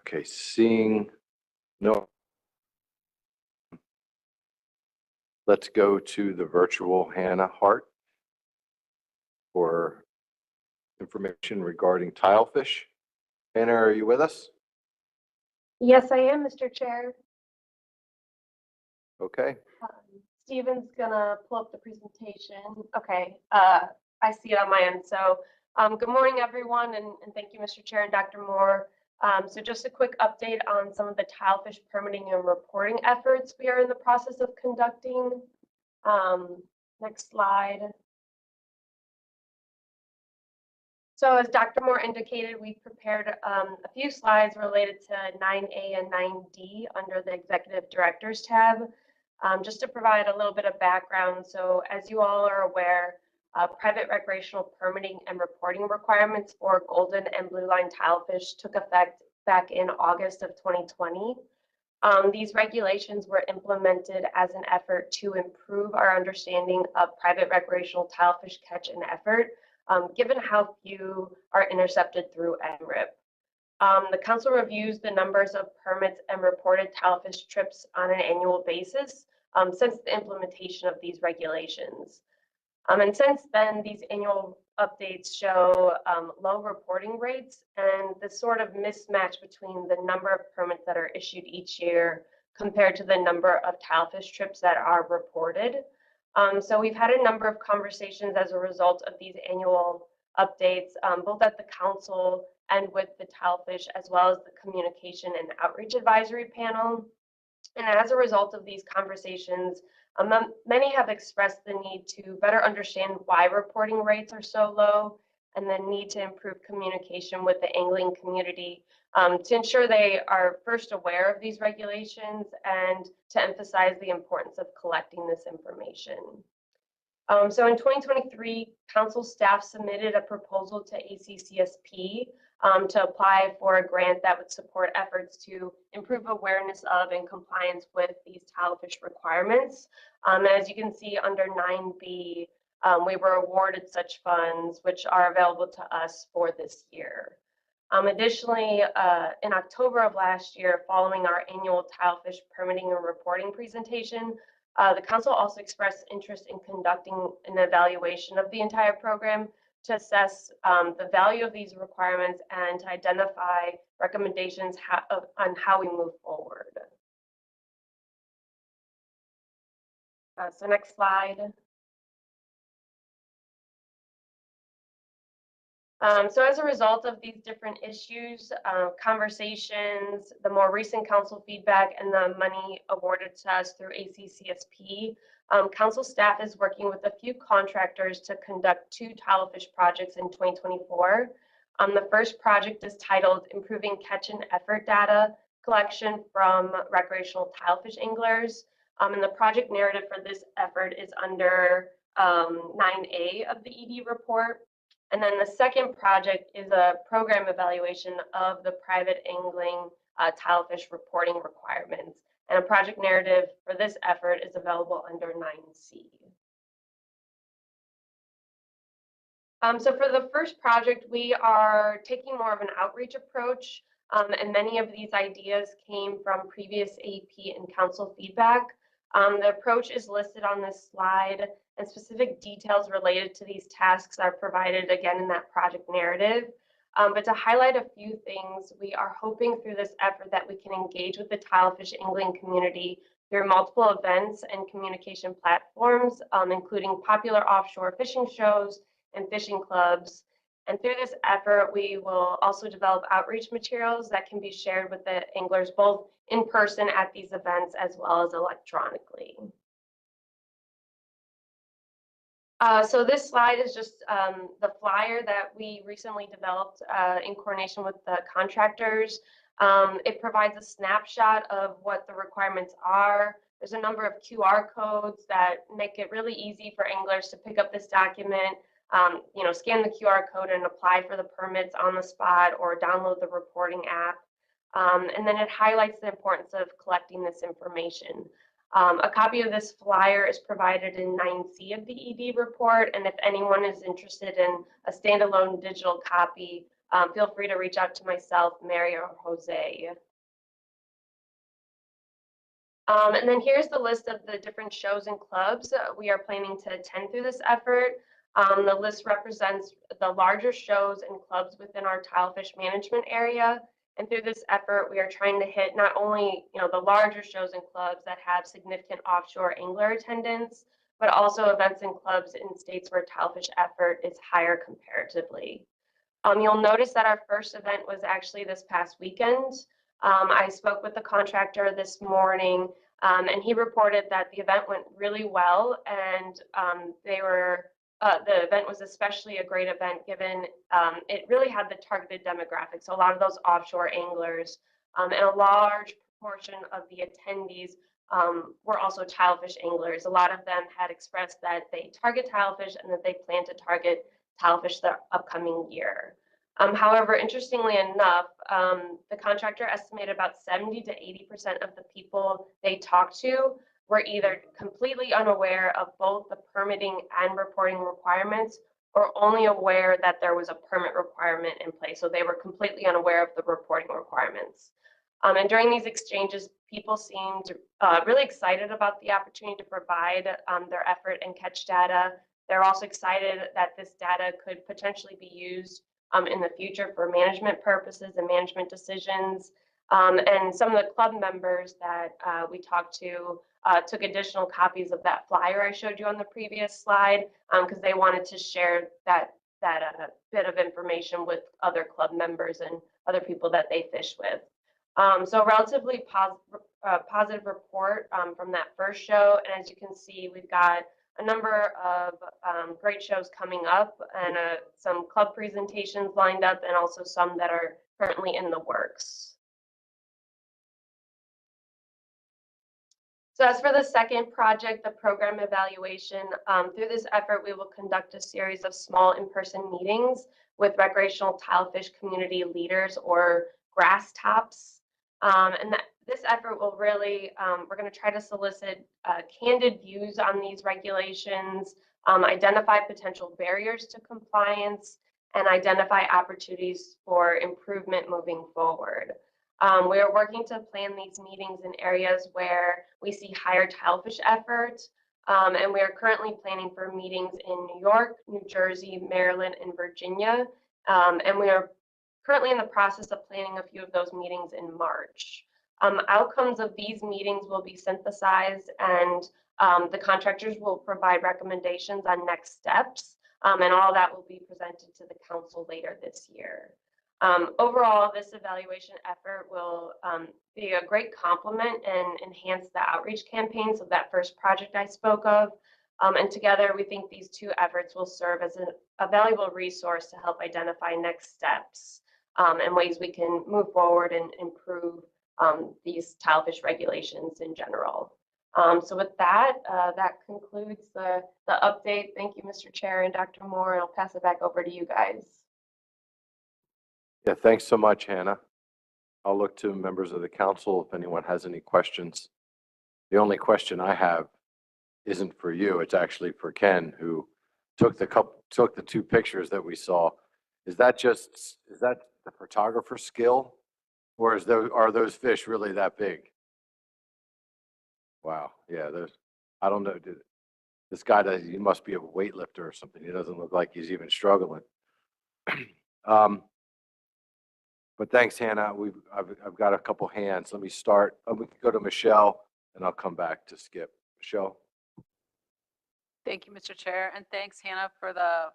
Okay, seeing no. Let's go to the virtual Hannah Hart for information regarding tilefish. Hannah, are you with us? Yes, I am, Mr. Chair. Okay. Steven's gonna pull up the presentation. Okay, I see it on my end. So good morning, everyone, and thank you, Mr. Chair and Dr. Moore. So just a quick update on some of the tilefish permitting and reporting efforts we are in the process of conducting. Next slide. So as Dr. Moore indicated, we prepared a few slides related to 9A and 9D under the Executive Directors tab, just to provide a little bit of background. So as you all are aware, private recreational permitting and reporting requirements for golden and blue line tilefish took effect back in August of 2020. These regulations were implemented as an effort to improve our understanding of private recreational tilefish catch and effort, given how few are intercepted through MRIP. The council reviews the numbers of permits and reported tilefish trips on an annual basis since the implementation of these regulations. And since then, these annual updates show low reporting rates and the sort of mismatch between the number of permits that are issued each year compared to the number of tilefish trips that are reported. So we've had a number of conversations as a result of these annual updates, both at the council and with the Tilefish, as well as the communication and outreach advisory panel. And as a result of these conversations, many have expressed the need to better understand why reporting rates are so low, and the need to improve communication with the angling community to ensure they are first aware of these regulations and to emphasize the importance of collecting this information. So in 2023, council staff submitted a proposal to ACCSP to apply for a grant that would support efforts to improve awareness of and compliance with these Tilefish requirements. As you can see under 9B, we were awarded such funds, which are available to us for this year. Additionally, in October of last year, following our annual Tilefish permitting and reporting presentation, the council also expressed interest in conducting an evaluation of the entire program to assess the value of these requirements and to identify recommendations on how we move forward. So next slide. So as a result of these different issues, conversations, the more recent council feedback, and the money awarded to us through ACCSP, council staff is working with a few contractors to conduct 2 Tilefish projects in 2024. The first project is titled Improving Catch and Effort Data Collection from Recreational Tilefish Anglers. And the project narrative for this effort is under 9A of the ED report. And then the second project is a program evaluation of the private angling Tilefish reporting requirements. And a project narrative for this effort is available under 9C. So for the first project, we are taking more of an outreach approach, and many of these ideas came from previous AP and council feedback. The approach is listed on this slide, and specific details related to these tasks are provided again in that project narrative. But to highlight a few things, we are hoping through this effort that we can engage with the Tilefish angling community through multiple events and communication platforms, including popular offshore fishing shows and fishing clubs. And through this effort, we will also develop outreach materials that can be shared with the anglers both in person at these events as well as electronically. So this slide is just the flyer that we recently developed in coordination with the contractors. It provides a snapshot of what the requirements are. There's a number of QR codes that make it really easy for anglers to pick up this document, scan the QR code and apply for the permits on the spot or download the reporting app. And then it highlights the importance of collecting this information. A copy of this flyer is provided in 9C of the ED report, and if anyone is interested in a standalone digital copy, feel free to reach out to myself, Mary, or Jose. And then here's the list of the different shows and clubs we are planning to attend through this effort. The list represents the larger shows and clubs within our Tilefish management area. And through this effort, we are trying to hit not only the larger shows and clubs that have significant offshore angler attendance, but also events and clubs in states where Tilefish effort is higher comparatively. You'll notice that our first event was actually this past weekend. I spoke with the contractor this morning, and he reported that the event went really well, and the event was especially a great event given it really had the targeted demographics. So a lot of those offshore anglers and a large proportion of the attendees were also Tilefish anglers. A lot of them had expressed that they target Tilefish and that they plan to target Tilefish the upcoming year. However, interestingly enough, the contractor estimated about 70 to 80% of the people they talked to were either completely unaware of both the permitting and reporting requirements or only aware that there was a permit requirement in place. So they were completely unaware of the reporting requirements. And during these exchanges, people seemed really excited about the opportunity to provide their effort and catch data. They're also excited that this data could potentially be used in the future for management purposes and management decisions. And some of the club members that we talked to took additional copies of that flyer I showed you on the previous slide because they wanted to share that bit of information with other club members and other people that they fish with. So relatively positive report from that first show. And as you can see, we've got a number of great shows coming up and some club presentations lined up and also some that are currently in the works. So as for the second project, the program evaluation, through this effort, we will conduct a series of small in-person meetings with recreational tilefish community leaders or grass tops. And this effort will really, we're going to try to solicit candid views on these regulations, identify potential barriers to compliance, and identify opportunities for improvement moving forward. We are working to plan these meetings in areas where we see higher tilefish effort, and we are currently planning for meetings in New York, New Jersey, Maryland, and Virginia. And we are currently in the process of planning a few of those meetings in March. Outcomes of these meetings will be synthesized, and the contractors will provide recommendations on next steps, and all that will be presented to the council later this year. Overall, this evaluation effort will be a great complement and enhance the outreach campaigns of that first project I spoke of. And together, we think these two efforts will serve as a valuable resource to help identify next steps and ways we can move forward and improve these tilefish regulations in general. So with that, that concludes the update. Thank you, Mr. Chair and Dr. Moore, and I'll pass it back over to you guys. Yeah, thanks so much, Hannah. I'll look to members of the council if anyone has any questions. The only question I have isn't for you. It's actually for Ken, who took the two pictures that we saw. Is that the photographer's skill, or are those fish really that big? Wow. Yeah, I don't know. This guy he must be a weightlifter or something. He doesn't look like he's even struggling. But thanks, Hannah. I've got a couple hands. Let me start. We can go to Michelle, and I'll come back to Skip. Michelle. Thank you, Mr. Chair, and thanks, Hannah, for the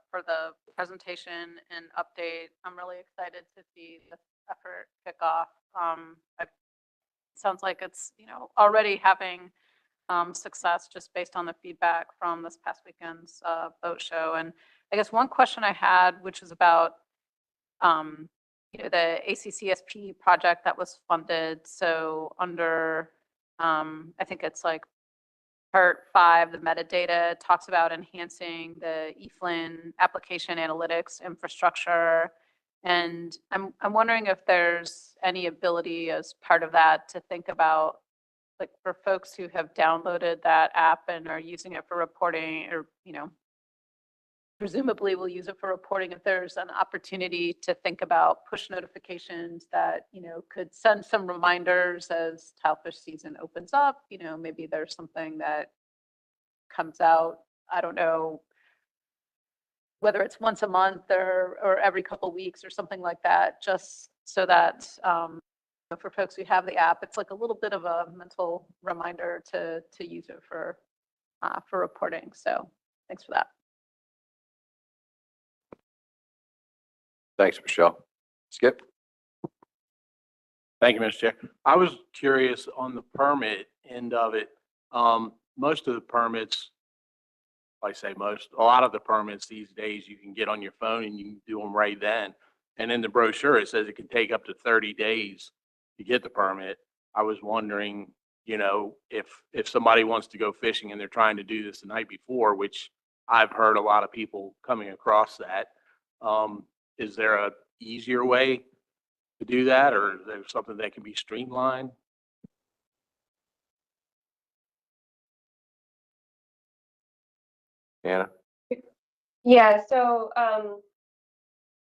presentation and update. I'm really excited to see this effort kick off. It sounds like it's already having success just based on the feedback from this past weekend's boat show. And I guess one question I had, which is about the ACCSP project that was funded. So under, I think it's like Part 5, the metadata talks about enhancing the eFLIN application analytics infrastructure. And I'm wondering if there's any ability as part of that to think about, like, for folks who have downloaded that app and are using it for reporting, or presumably will use it for reporting, if there's an opportunity to think about push notifications that could send some reminders as tilefish season opens up. Maybe there's something that comes out, I don't know, whether it's once a month or every couple of weeks or something like that, just so that for folks who have the app, it's like a little bit of a mental reminder to use it for reporting. So thanks for that. Thanks, Michelle. Skip. Thank you, Mr. Chair. I was curious on the permit end of it. Most of the permits, I say most, a lot of the permits these days you can get on your phone and you can do them right then. And in the brochure, it says it can take up to 30 days to get the permit. I was wondering, if somebody wants to go fishing and they're trying to do this the night before, which I've heard a lot of people coming across that, is there a easier way to do that, or is there something that can be streamlined? Anna? Yeah, so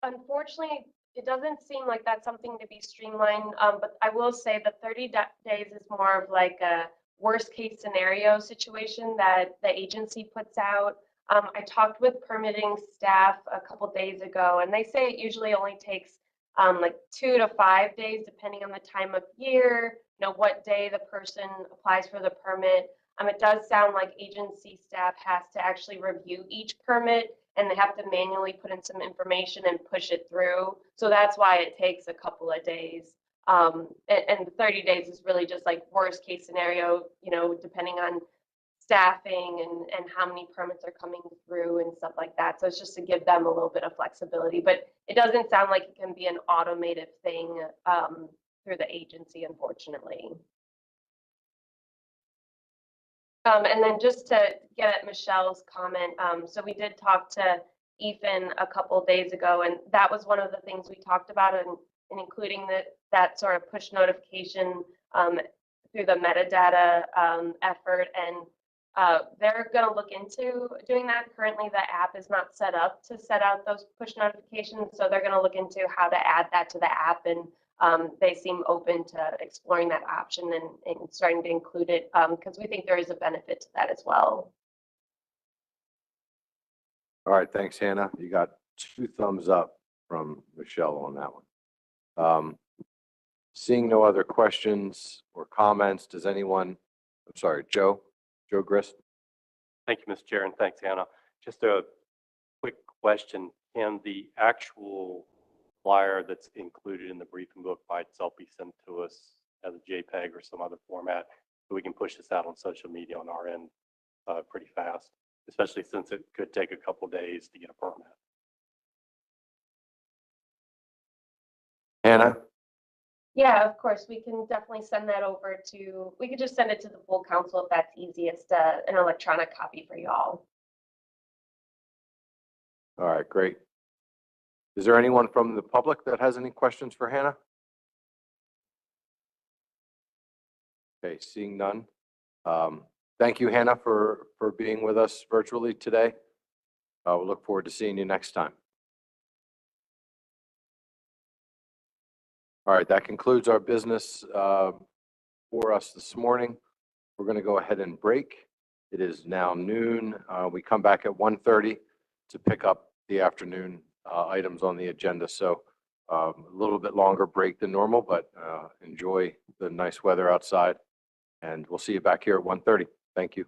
unfortunately, it doesn't seem like that's something to be streamlined, but I will say the 30 days is more of like a worst case scenario situation that the agency puts out. I talked with permitting staff a couple days ago, and they say it usually only takes like 2 to 5 days, depending on the time of year, what day the person applies for the permit. It does sound like agency staff has to actually review each permit and they have to manually put in some information and push it through. So that's why it takes a couple of days. And the 30 days is really just like worst case scenario, you know, depending on staffing and how many permits are coming through and stuff like that. So it's just to give them a little bit of flexibility, but it doesn't sound like it can be an automated thing through the agency, unfortunately. And then just to get at Michelle's comment, so we did talk to Ethan a couple days ago, and that was one of the things we talked about in including that sort of push notification through the metadata effort. And they're going to look into doing that. Currently, the app is not set up to set out those push notifications, so they're going to look into how to add that to the app, and they seem open to exploring that option and starting to include it because we think there is a benefit to that as well. All right, thanks, Hannah. You got 2 thumbs up from Michelle on that one. Seeing no other questions or comments, does anyone, I'm sorry, Joe Grist? Thank you, Mr. Chair, and thanks, Hannah. Just a quick question. Can the actual flyer that's included in the briefing book by itself be sent to us as a JPEG or some other format so we can push this out on social media on our end pretty fast, especially since it could take a couple days to get a permit? Hannah? Yeah, of course, we can definitely send that over to, we could just send it to the full council if that's easiest, an electronic copy for y'all. All right, great. Is there anyone from the public that has any questions for Hannah? Okay, seeing none. Thank you, Hannah, for being with us virtually today. We'll look forward to seeing you next time. All right, that concludes our business for us this morning. We're going to go ahead and break. It is now noon. We come back at 1:30 to pick up the afternoon items on the agenda. So a little bit longer break than normal, but enjoy the nice weather outside. And we'll see you back here at 1:30. Thank you.